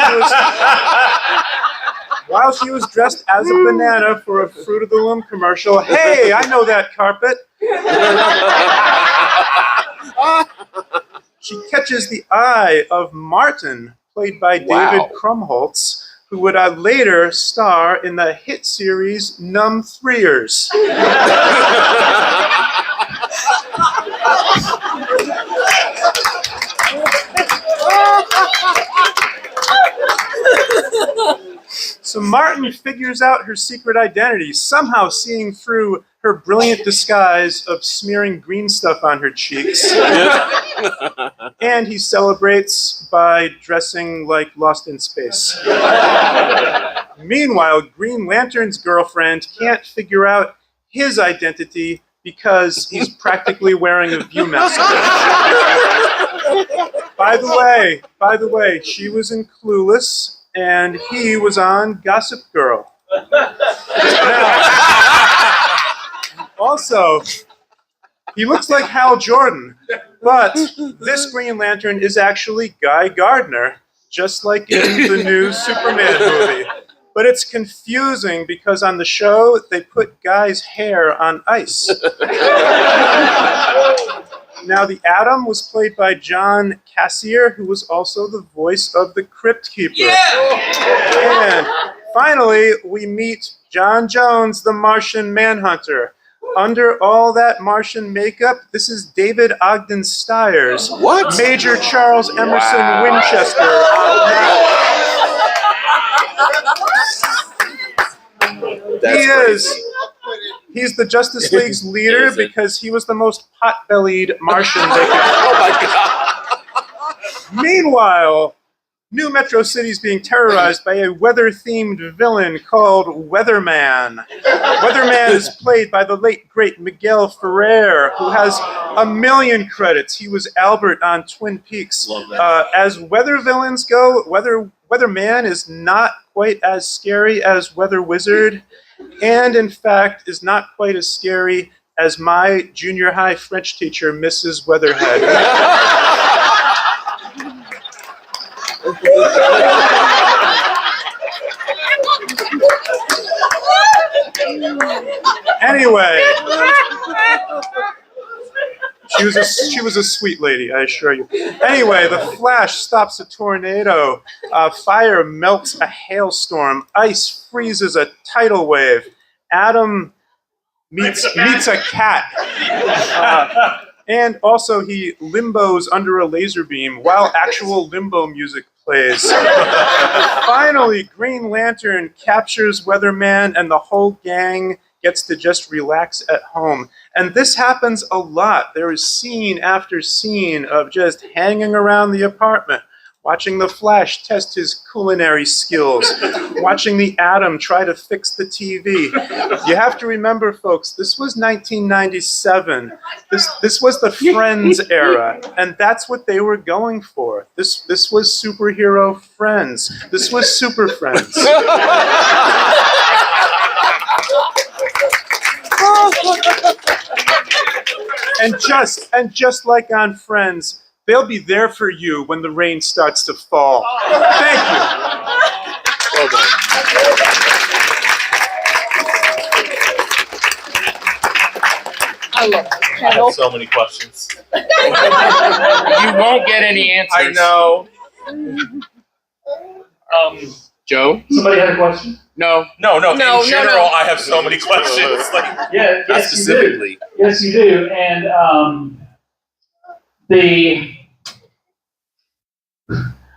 she was dressed as a banana for a Fruit of the Loom commercial, hey, I know that carpet. She catches the eye of Martin, played by David Krumholtz, who would later star in the hit series Numb Threers. So Martin figures out her secret identity, somehow seeing through her brilliant disguise of smearing green stuff on her cheeks. And he celebrates by dressing like Lost in Space. Meanwhile, Green Lantern's girlfriend can't figure out his identity because he's practically wearing a Viewmaster. By the way, she was in Clueless, and he was on Gossip Girl. Now, also, he looks like Hal Jordan, but this Green Lantern is actually Guy Gardner, just like in the new Superman movie. But it's confusing because on the show, they put Guy's hair on ice. Now, the Atom was played by John Cassier, who was also the voice of the Crypt Keeper. Yeah! And finally, we meet John Jones, the Martian Manhunter. Under all that Martian makeup, this is David Ogden Stiers. What? Major Charles Emerson Winchester. He's the Justice League's leader because he was the most pot-bellied Martian they could. Oh my God. Meanwhile, New Metro City is being terrorized by a weather-themed villain called Weatherman. Weatherman is played by the late, great Miguel Ferrer, who has 1 million credits. He was Albert on Twin Peaks. As weather villains go, Weatherman is not quite as scary as Weather Wizard, and in fact is not quite as scary as my junior high French teacher, Mrs. Weatherhead. Anyway, she was a sweet lady, I assure you. Anyway, the Flash stops a tornado, fire melts a hailstorm, ice freezes a tidal wave, Atom meets a cat. And also he limbos under a laser beam while actual limbo music plays. Finally, Green Lantern captures Weatherman and the whole gang gets to just relax at home. And this happens a lot. There is scene after scene of just hanging around the apartment, watching the Flash test his culinary skills, watching the Atom try to fix the TV. You have to remember, folks, this was 1997. This was the Friends era, and that's what they were going for. This was superhero Friends. This was Super Friends. And just like on Friends, they'll be there for you when the rain starts to fall. Thank you. Well done. I love it. I have so many questions. You won't get any answers. I know. Joe? Somebody had a question? No. No, In general, no. I have so many questions. Like, Yeah, not yes, specifically. you do. Yes, you do. And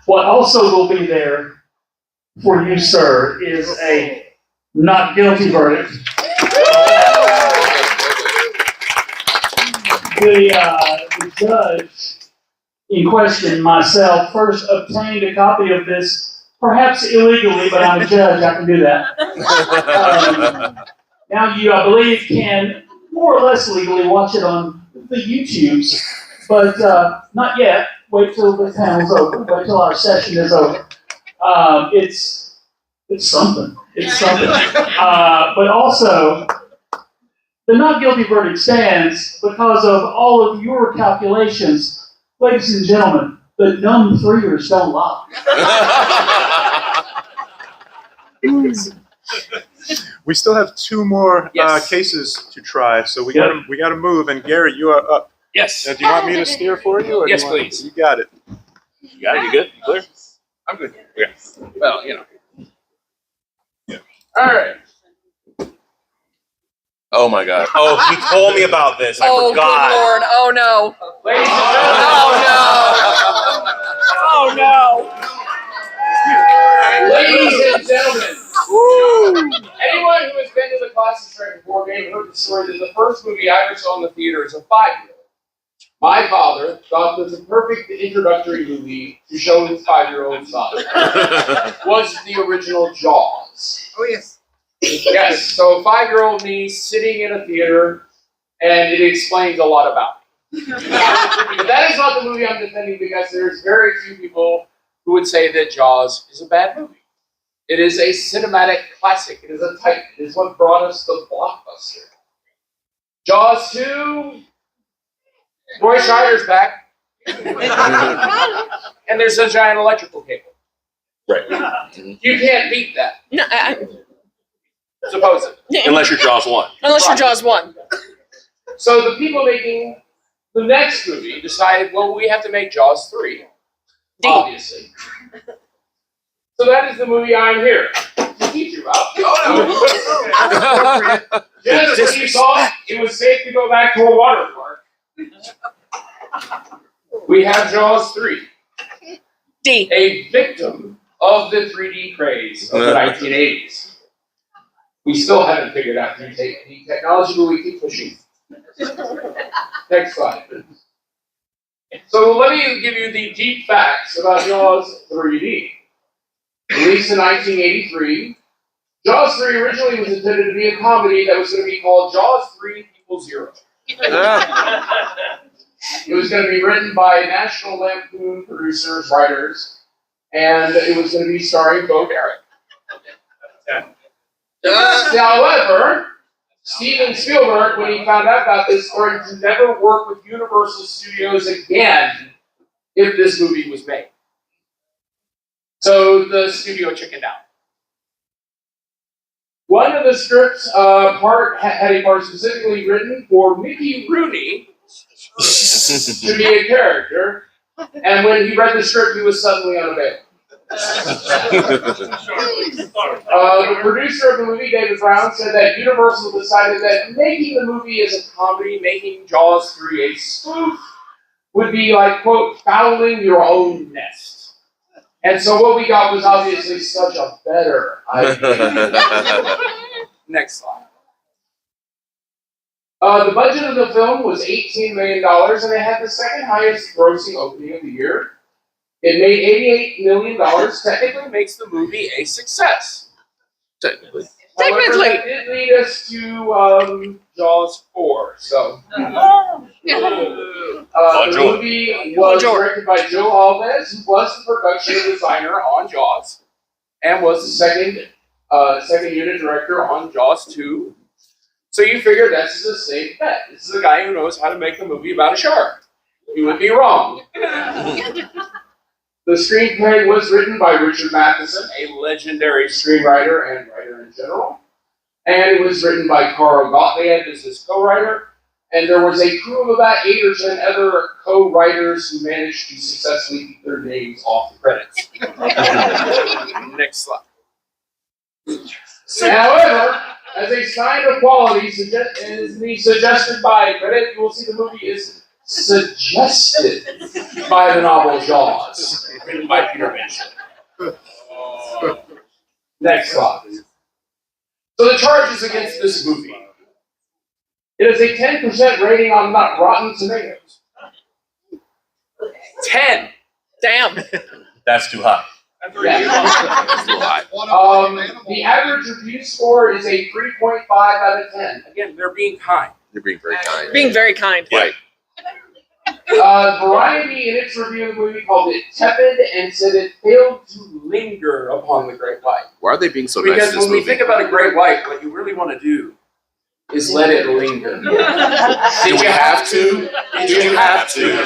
what also will be there for you, sir, is a not guilty verdict. The judge in question, myself, first obtained a copy of this, perhaps illegally, but I'm a judge, I can do that. Now you, I believe, can more or less legally watch it on the YouTubes, but not yet. Wait till the panel's over. Wait till our session is over. It's something. It's something. But also, the not guilty verdict stands because of all of your calculations. Ladies and gentlemen, the numb threers don't lie. We still have 2 more Yes. cases to try, so we gotta move. And Gary, you are up. Yes. Do you want me to steer for you? Or Yes, do you want, please. You got it. You got it? You good? You clear? I'm good. Yeah. Well, you know. All right. Oh my God. Oh, he told me about this. I Oh, forgot. good Lord. Oh, no. Ladies and Oh, no. Ladies and gentlemen, anyone who has been to the Classic Strike before may have heard the story that the first movie I ever saw in the theater as a 5-year-old. My father thought it was a perfect introductory movie to show his 5-year-old son was the original Jaws. Oh, yes. Yes, so 5-year-old me sitting in a theater, and it explains a lot about it. But that is not the movie I'm defending because there's very few people who would say that Jaws is a bad movie. It is a cinematic classic. It is a titan. It is what brought us the blockbuster. Jaws 2, Roy Scheider's back. And there's a giant electrical cable. Right. You can't beat that, No, supposedly. Unless you're Jaws 1. unless you're Jaws 1. So the people making the next movie decided, well, we have to make Jaws 3. Obviously. So that is the movie I'm here to teach you about. Just when you thought it was safe to go back to a water park, we have Jaws 3. D. A victim of the 3D craze of the 1980s. We still haven't figured out the technology, but we keep pushing. Next slide. So let me give you the deep facts about Jaws 3D. Released in 1983, Jaws 3 originally was intended to be a comedy that was going to be called Jaws 3 Equals 0. It was going to be written by National Lampoon producers, writers, and it was going to be starring Bo Garrett. However, Steven Spielberg, when he found out about this, started to never work with Universal Studios again if this movie was made. So the studio chickened out. One of the scripts had a part specifically written for Mickey Rooney to be a character, and when he read the script, he was suddenly unavailable. The producer of the movie, David Brown, said that Universal decided that making the movie as a comedy, making Jaws 3 a spoof, would be like, quote, fouling your own nest. And so what we got was obviously such a better idea. Next slide. The budget of the film was $18 million, and it had the second highest grossing opening of the year. It made $88 million, technically makes the movie a success. Technically. However, that did lead us to Jaws 4. So, the movie was directed by Joe Alves, who was the production designer on Jaws, and was the second unit director on Jaws 2. So you figure this is a safe bet. This is a guy who knows how to make a movie about a shark. You would be wrong. The screenplay was written by Richard Matheson, a legendary screenwriter and writer in general. And it was written by Carl Gottlieb as his co-writer. And there was a crew of about 8 or 10 other co-writers who managed to successfully keep their names off the credits. Next slide. However, as a sign of quality, suggested by credit, you will see the movie is suggested by the novel Jaws, written by Peter Mitchell. Next slide. So the charges against this movie. It is a 10% rating on Rotten Tomatoes. 10. Damn. That's too high. That's too high. The average review score is a 3.5 out of 10. Again, they're being kind. You're being very kind. Being very kind. Right. Variety, in its review of the movie, called it tepid and said it failed to linger upon the great white. Why are they being so nice Because to this when we movie? think about a great white, what you really want to do is let it linger. Did you have to? Did you have to?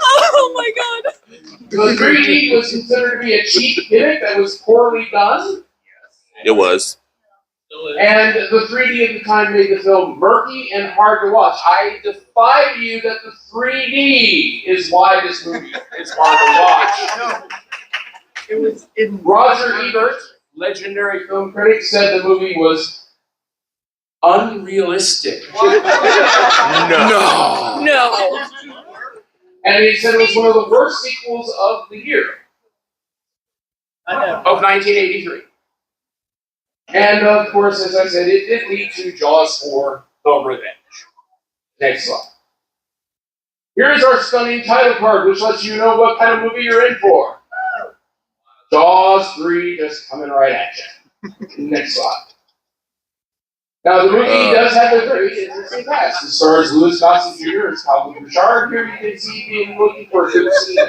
Oh my god. The 3D was considered to be a cheap gimmick that was poorly done. It was. And the 3D at the time made the film murky and hard to watch. I defy you that the 3D is why this movie is hard to watch. It was in Roger Ebert, legendary film critic, said the movie was unrealistic. No. No. And he said it was one of the worst sequels of the year. Of 1983. And of course, as I said, it did lead to Jaws 4, The Revenge. Next slide. Here's our stunning title card, which lets you know what kind of movie you're in for. Jaws 3 just coming right at you. Next slide. Now, the movie does have a very interesting cast. It stars Louis Gossett Jr. as Calvin Bouchard. Here you can see him looking for a good scene.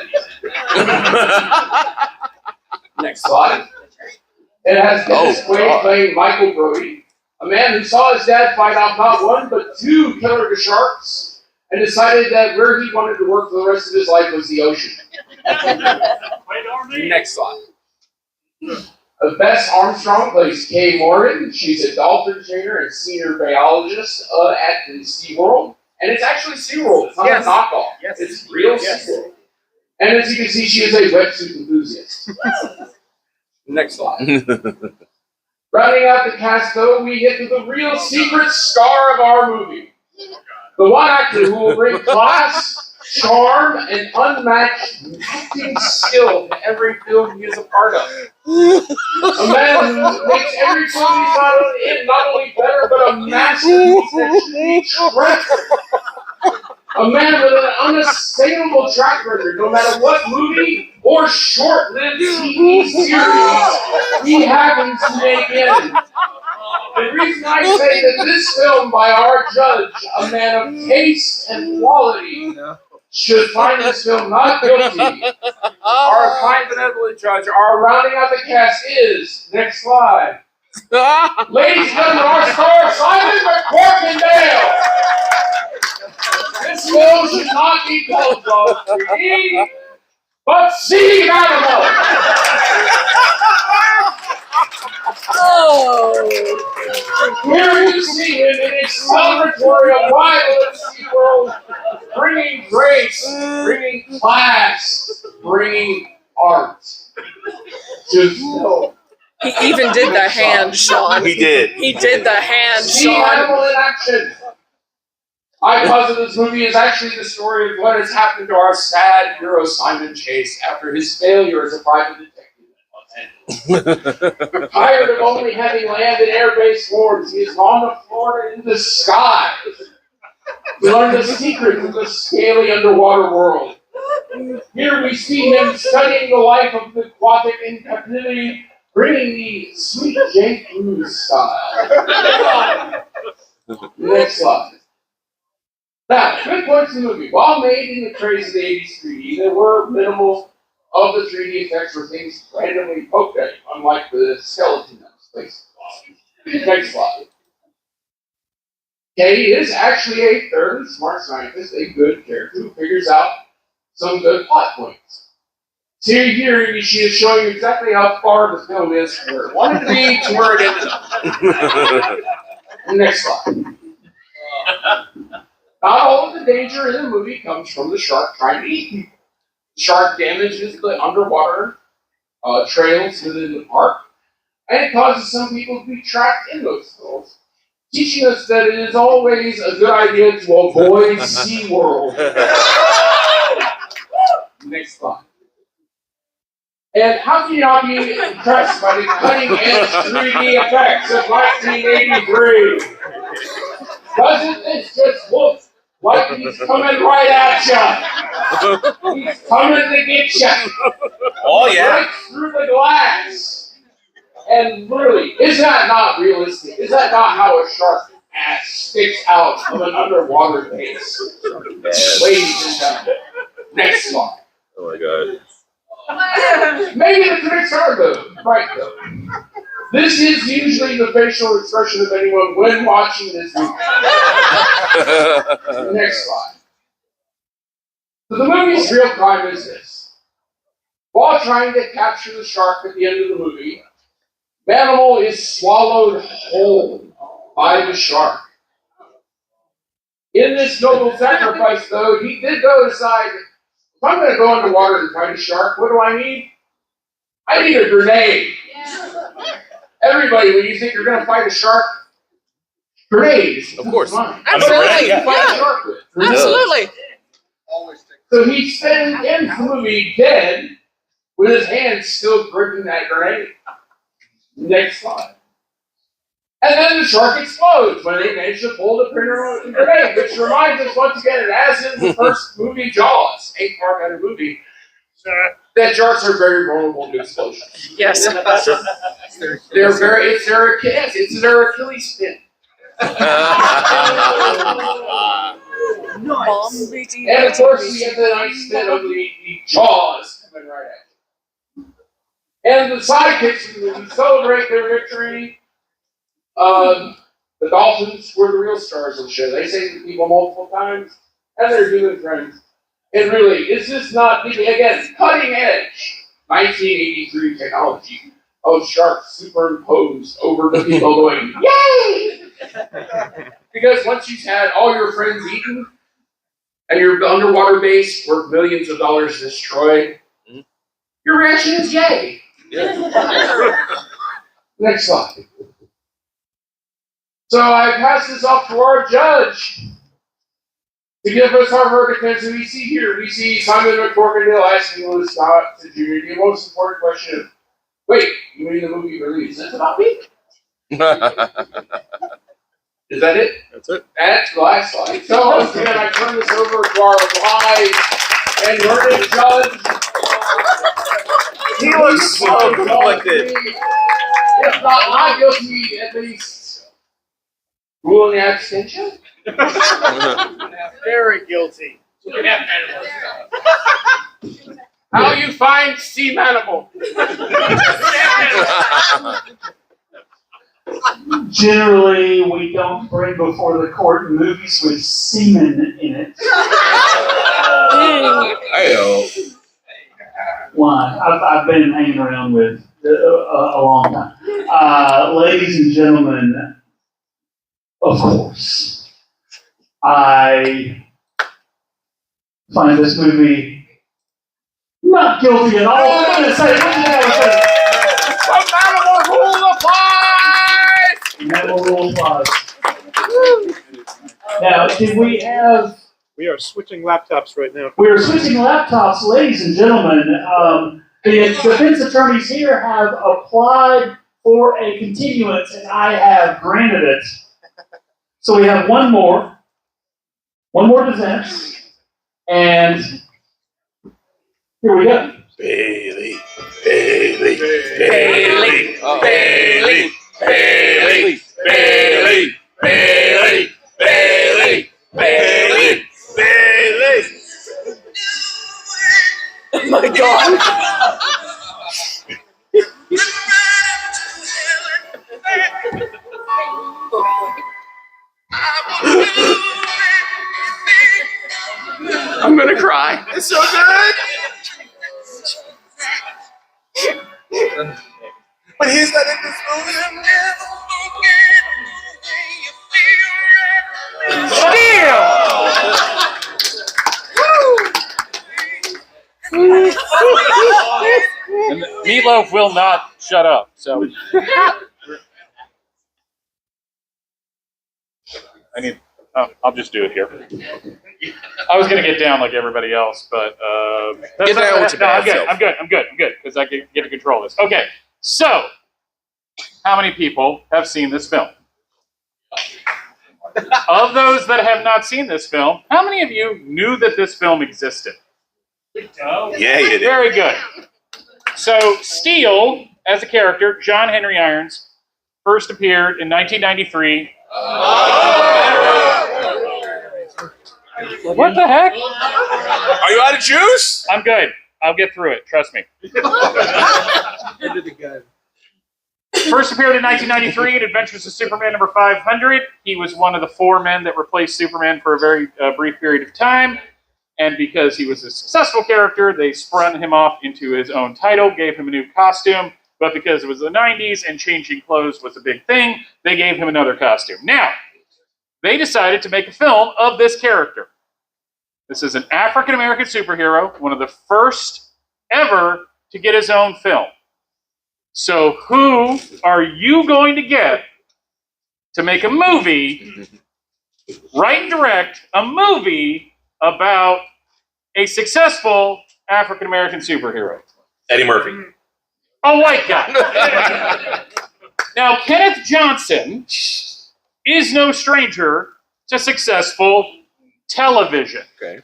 Next slide. It has Dennis Quaid playing Michael Brody, a man who saw his dad fight off not one, but two killer sharks, and decided that where he wanted to work for the rest of his life was the ocean. Next slide. Bess Armstrong plays Kay Morgan. She's a dolphin trainer and senior biologist at the SeaWorld. And it's actually SeaWorld. It's not a knockoff. Yes. It's real SeaWorld. And as you can see, she is a wetsuit enthusiast. Next slide. Rounding out the cast, though, we get to the real secret star of our movie. The one actor who will bring class, charm, and unmatched acting skill to every film he is a part of. A man who makes every film he's not only better, but a masterpiece that should be treasured. A man with an unassailable track record, no matter what movie or short-lived TV series he happens to make in. The reason I say that this film by our judge, a man of taste and quality, should find this film not guilty. Our kind benevolent judge, our rounding out the cast is, next slide. Ladies and gentlemen, our star, Simon McCorkindale. This film should not be called 3D, but Sea Animal. Here you see him in his celebratory arrival at SeaWorld, bringing grace, bringing class, bringing art to film. He even did the hand, Shaun. He did. He did the hand, Sea Shaun. Animal in action. I posit this movie is actually the story of what has happened to our sad hero Simon Chase after his failure as a private detective in Los Angeles. Tired of only having land and air-based wars, he has gone to Florida in disguise to learn the secrets of the scaly underwater world. Here we see him studying the life of the aquatic in captivity, bringing the sweet J. Cruz style. Next slide. Now, good points in the movie. While made in the craze of the 80s 3D, there were minimal of the 3D effects where things randomly poked at you, unlike the skeleton that was placed. Next slide. Kay is actually a fairly smart scientist, a good character who figures out some good plot points. So here she is showing you exactly how far the film is from where it wanted to be to where it ended up. Next slide. Not all of the danger in the movie comes from the shark trying to eat people. The shark damages the underwater trails within the park, and it causes some people to be trapped in those tunnels, teaching us that it is always a good idea to avoid SeaWorld. Next slide. And how can you not be impressed by the cutting-edge 3D effects of 1983? Doesn't this just look like he's coming right at you? He's coming to get you. Oh, yeah. Right through the glass. And really, is that not realistic? Is that not how a shark ass sticks out of an underwater base? Ladies and gentlemen, next slide. Oh my god. Maybe the critics are right though. This is usually the facial expression of anyone when watching this movie. Next slide. So the movie's real crime is this. While trying to capture the shark at the end of the movie, Manimal is swallowed whole by the shark. In this noble sacrifice, though, he did go decide, if I'm going to go underwater and fight a shark, what do I need? I need a grenade. Everybody, when you think you're going to fight a shark, grenades. Of course. Absolutely. You fight a shark with. Absolutely. So he spent in the movie dead with his hands still gripping that grenade. Next slide. And then the shark explodes when they manage to pull the grenade, which reminds us once again, as in the first movie, Jaws, 8-part kind of movie, that sharks are very vulnerable to explosions. Yes. They're very, it's their Achilles fin. And of course, we have the nice bit of the Jaws coming right at you. And the sidekicks who celebrate their victory. The Dolphins were the real stars of the show. They say to people multiple times, and they're good friends. And really, is this not, again, cutting edge 1983 technology of sharks superimposed over the people going, yay! Because once you've had all your friends eaten, and your underwater base worth millions of dollars destroyed, your reaction is yay. Next slide. So I pass this off to our judge to give us our verdict. As we see here, we see Simon McCorkindale asking Louis Scott to Junior the most important question. Wait, you mean the movie release? That's about me? Is that it? That's it. That's the last slide. So once again, I turn this over to our wise and learned judge. He looks so conflicted. If not guilty, at least ruling abstention? Very guilty. How you find sea manimal? Generally, we don't bring before the court movies with semen in it. Why? I've been hanging around with a long time. Ladies and gentlemen, of course, I find this movie not guilty at all. I'm going to say, The manimal rule applies! Animal rule applies. Now, did we have... We are switching laptops right now. We are switching laptops, ladies and gentlemen. The defense attorneys here have applied for a continuance, and I have granted it. So we have one more defense, and here we go. Bailey, Bailey, Bailey, Bailey, Bailey, Bailey, Bailey, Bailey, Bailey, Bailey. Oh my God. I'm gonna cry. It's so good. But he's not in this movie. And Meatloaf will not shut up. So I need. Oh, I'll just do it here. I was gonna get down like everybody else, but Get down with your bad self. I'm good, because I can get to control this. Okay, so how many people have seen this film? Of those that have not seen this film, how many of you knew that this film existed? Yeah, you did. Very good. So Steele, as a character, John Henry Irons, first appeared in 1993. What the heck? Are you out of juice? I'm good. I'll get through it. Trust me. First appeared in 1993 in Adventures of Superman number 500. He was one of the 4 men that replaced Superman for a very brief period of time. And because he was a successful character, they spun him off into his own title, gave him a new costume. But because it was the 90s and changing clothes was a big thing, they gave him another costume. Now, they decided to make a film of this character. This is an African-American superhero, one of the first ever to get his own film. So who are you going to get to make a movie, write and direct a movie about a successful African-American superhero? Eddie Murphy. A white guy. Now, Kenneth Johnson is no stranger to successful television. Okay.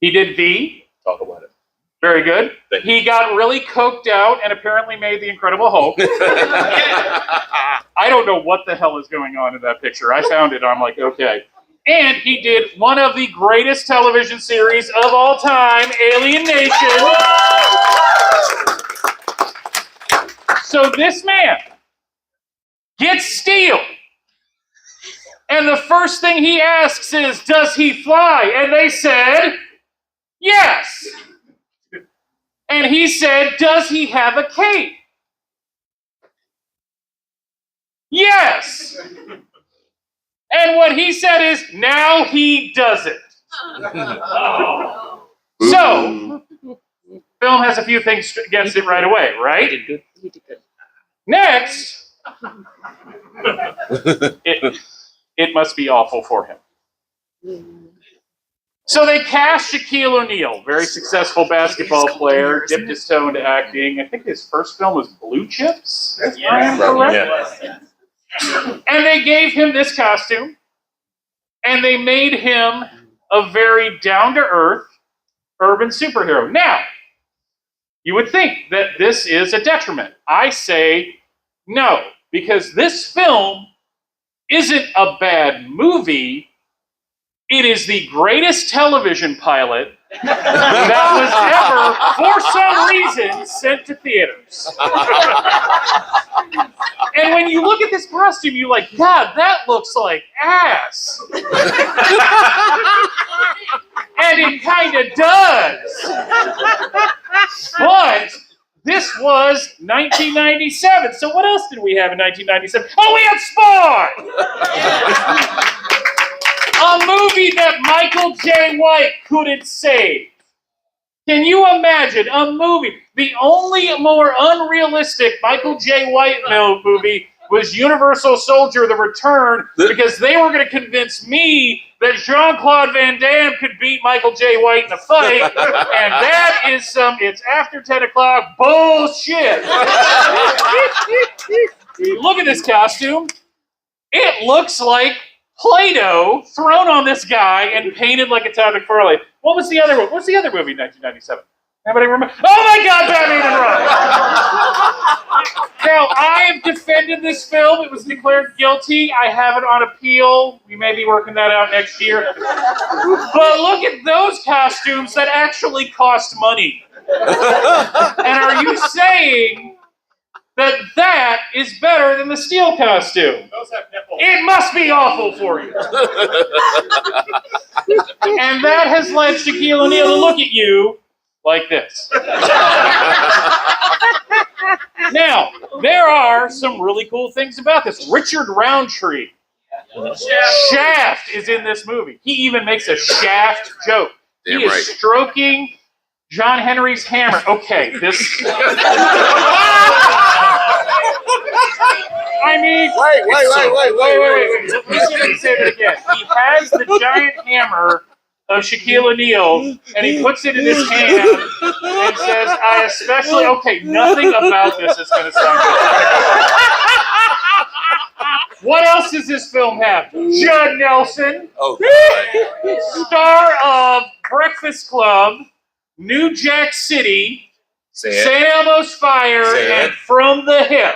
He did V. Talk about it. Very good. Thank He got really coked out and apparently made the Incredible Hulk. I don't know what the hell is going on in that picture. I found it. I'm like, okay. And he did one of the greatest television series of all time, Alien Nation. So this man gets steel. And the first thing he asks is, does he fly? And they said, yes. And he said, does he have a cape? Yes. And what he said is, now he doesn't. So, film has a few things against it right away, right? He did good. Next, it must be awful for him. So they cast Shaquille O'Neal, very successful basketball player, dipped his toe into acting. I think his first film was Blue Chips, if I am correct. And they gave him this costume, and they made him a very down-to-earth urban superhero. Now, you would think that this is a detriment. I say no, because this film isn't a bad movie. It is the greatest television pilot that was ever, for some reason, sent to theaters. And when you look at this costume, you're like, God, that looks like ass. And it kind of does. But this was 1997. So what else did we have in 1997? Oh, we had Spawn! A movie that Michael J. White couldn't save. Can you imagine a movie? The only more unrealistic Michael J. White movie was Universal Soldier: The Return, because they were going to convince me that Jean-Claude Van Damme could beat Michael J. White in a fight, and that is some, it's after 10 o'clock bullshit. Look at this costume. It looks like Play-Doh thrown on this guy and painted like a Todd McFarlane. What was the other one? What's the other movie in 1997? Anybody remember? Oh my God, Batman and Robin! Now, I have defended this film. It was declared guilty. I have it on appeal. We may be working that out next year. But look at those costumes that actually cost money. And are you saying that that is better than the steel costume? Those have nipples. It must be awful for you. And that has led Shaquille O'Neal to look at you like this. Now, there are some really cool things about this. Richard Roundtree, Shaft, is in this movie. He even makes a Shaft joke. Damn He is right. stroking John Henry's hammer. Okay, this... I mean... Wait. Let me say that again. He has the giant hammer of Shaquille O'Neal, and he puts it in his hand and says, I especially... Okay, nothing about this is going to sound good. What else does this film have? Judd Nelson, star of Breakfast Club, New Jack City, St. Elmo's Fire, and From the Hip.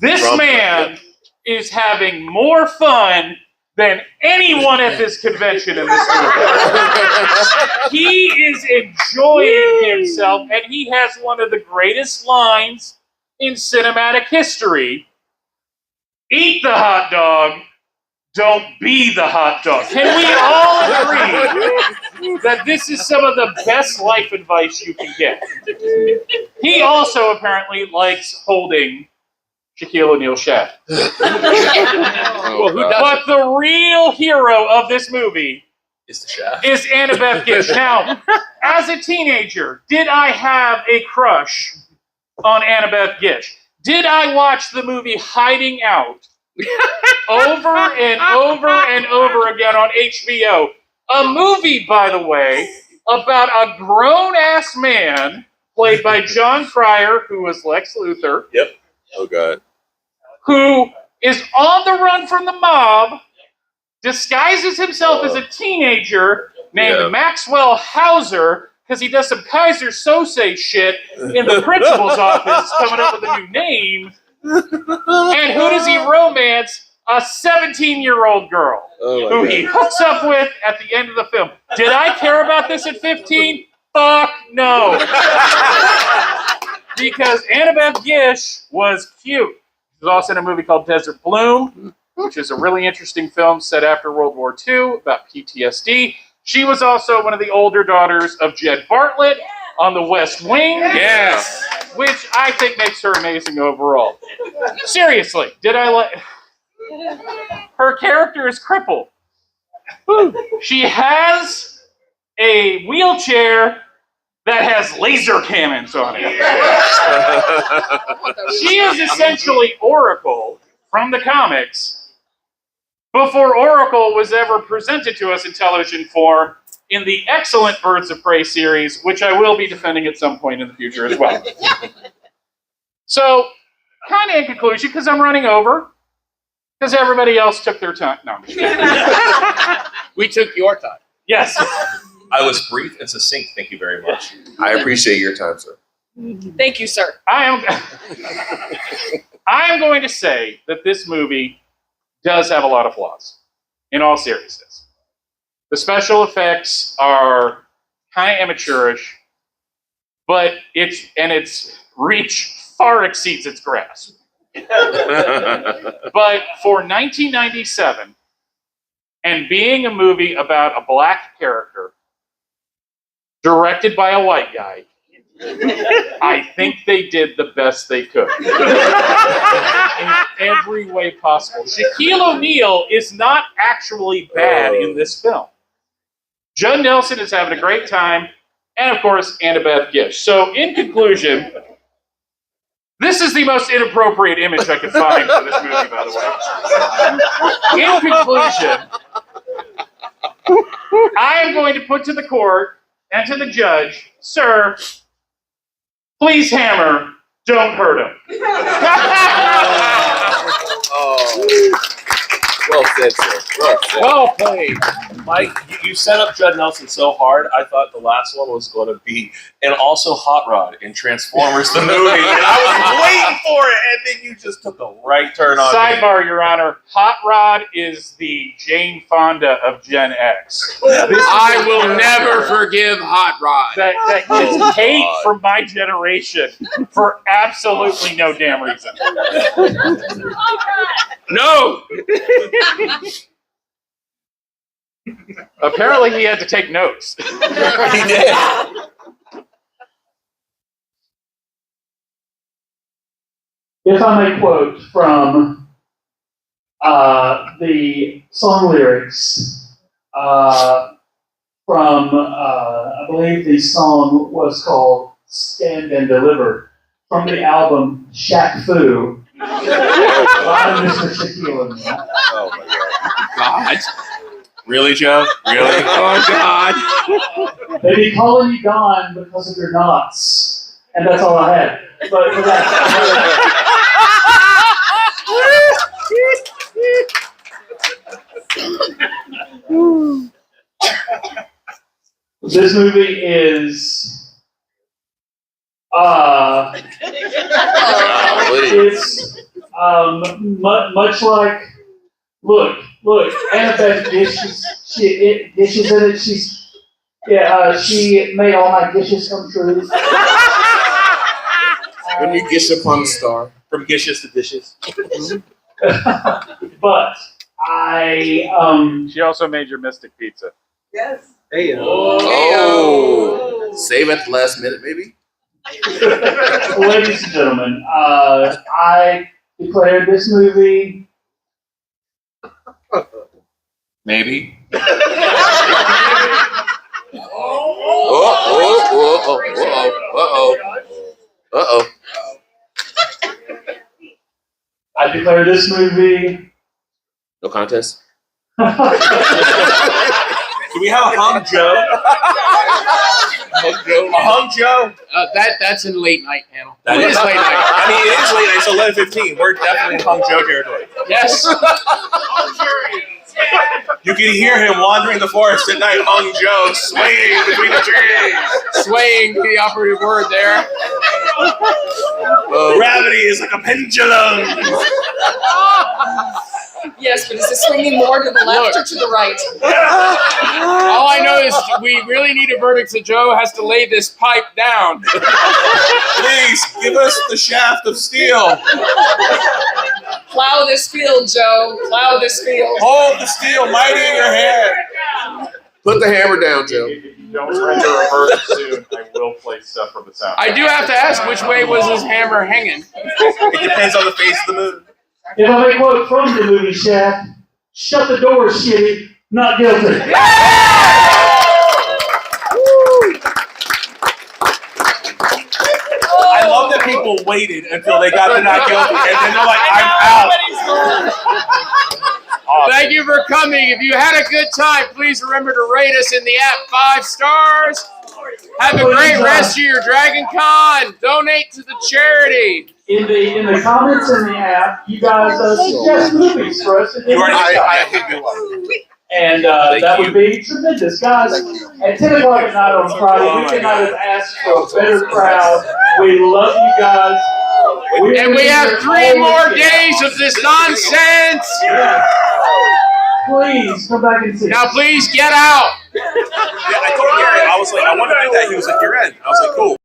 This man is having more fun than anyone at this convention in this movie. He is enjoying himself, and he has one of the greatest lines in cinematic history. Eat the hot dog, don't be the hot dog. Can we all agree that this is some of the best life advice you can get? He also apparently likes holding Shaquille O'Neal's shaft. But the real hero of this movie Is the Shaft. is Annabeth Gish. Now, as a teenager, did I have a crush on Annabeth Gish? Did I watch the movie Hiding Out over and over and over again on HBO? A movie, by the way, about a grown-ass man played by John Cryer, who was Lex Luthor. Yep. Oh God. Who is on the run from the mob, disguises himself as a teenager named Maxwell Hauser, because he does some Kaiser Sose shit in the principal's office, coming up with a new name. And who does he romance? A 17-year-old girl who he hooks up with at the end of the film. Did I care about this at 15? Fuck no. Because Annabeth Gish was cute. She was also in a movie called Desert Bloom, which is a really interesting film set after World War II about PTSD. She was also one of the older daughters of Jed Bartlett on The West Wing. Yes. Which I think makes her amazing overall. Seriously, did I like... Her character is crippled. She has a wheelchair that has laser cannons on it. She is essentially Oracle from the comics before Oracle was ever presented to us in television form in the excellent Birds of Prey series, which I will be defending at some point in the future as well. So, kind of in conclusion, because I'm running over, because everybody else took their time. No, I'm just kidding. We took your time. Yes. I was brief and succinct. Thank you very much. I appreciate your time, sir. Thank you, sir. I am going to say that this movie does have a lot of flaws, in all seriousness. The special effects are kind of amateurish, but its reach far exceeds its grasp. But for 1997, and being a movie about a black character, directed by a white guy, I think they did the best they could. In every way possible. Shaquille O'Neal is not actually bad in this film. Judd Nelson is having a great time, and of course, Annabeth Gish. So, in conclusion, this is the most inappropriate image I could find for this movie, by the way. In conclusion, I am going to put to the court and to the judge, sir, please hammer, don't hurt him. Well said, sir. Well said. Well played. Mike, you set up Judd Nelson so hard, I thought the last one was going to be, and also Hot Rod in Transformers the movie, and I was waiting for it, and then you just took a right turn on me. Sidebar, Your Honor, Hot Rod is the Jane Fonda of Gen X. I will never forgive Hot Rod. That gets hate from my generation for absolutely no damn reason. No! Apparently he had to take notes. He did. If I may quote from the song lyrics from, I believe the song was called Stand and Deliver, from the album Shaq Fu by Mr. Shaquille O'Neal. Oh my God. Really, Joe? Really? Oh, God. They be calling you Don because of your knots. And that's all I had. But for that, this movie is it's much like look, Annabeth dishes dishes in it. She made all my dishes come true. When you gish upon a star. From gishes to dishes. But I She also made your Mystic Pizza. Yes. Hey, oh. Save at the last minute, maybe? ladies and gentlemen, I declared this movie Maybe. Uh-oh. I declare this movie. No contest? Do we have a hung Joe? A hung Joe? That's in late night panel. That It is late night. I mean, it is late night. It's 11:15. We're definitely in hung Joe territory. Yes. You can hear him wandering the forest at night among Joe, swaying between the trees. Swaying, the operative word there. Gravity is like a pendulum. Yes, but is it swinging more to the left or to the right? All I know is we really need a verdict, so Joe has to lay this pipe down. Please give us the shaft of steel. Plow this field, Joe. Plow this field. Hold the steel mighty in your hand. Put the hammer down, Joe. If you don't render a verdict soon, I will play stuff from the sound. I do have to ask, which way was his hammer hanging? It depends on the face of the moon. If I may quote from the movie Shaft, shut the door, shitty, not guilty. I love that people waited until they got to not guilty, and then they're like, I'm out. Thank you for coming. If you had a good time, please remember to rate us in the app 5 stars. Have a great rest of your Dragon Con. Donate to the charity. In the comments in the app, you guys suggest movies for us to do. And that would be tremendous. Guys, at 10 o'clock at night on Friday, we cannot have asked for a better crowd. We love you guys. And we have 3 more days of this nonsense. Yeah. Please come back and see. Now, please get out. Yeah, I told Gary, I was like, I want to do that. He was like, you're in. I was like, cool.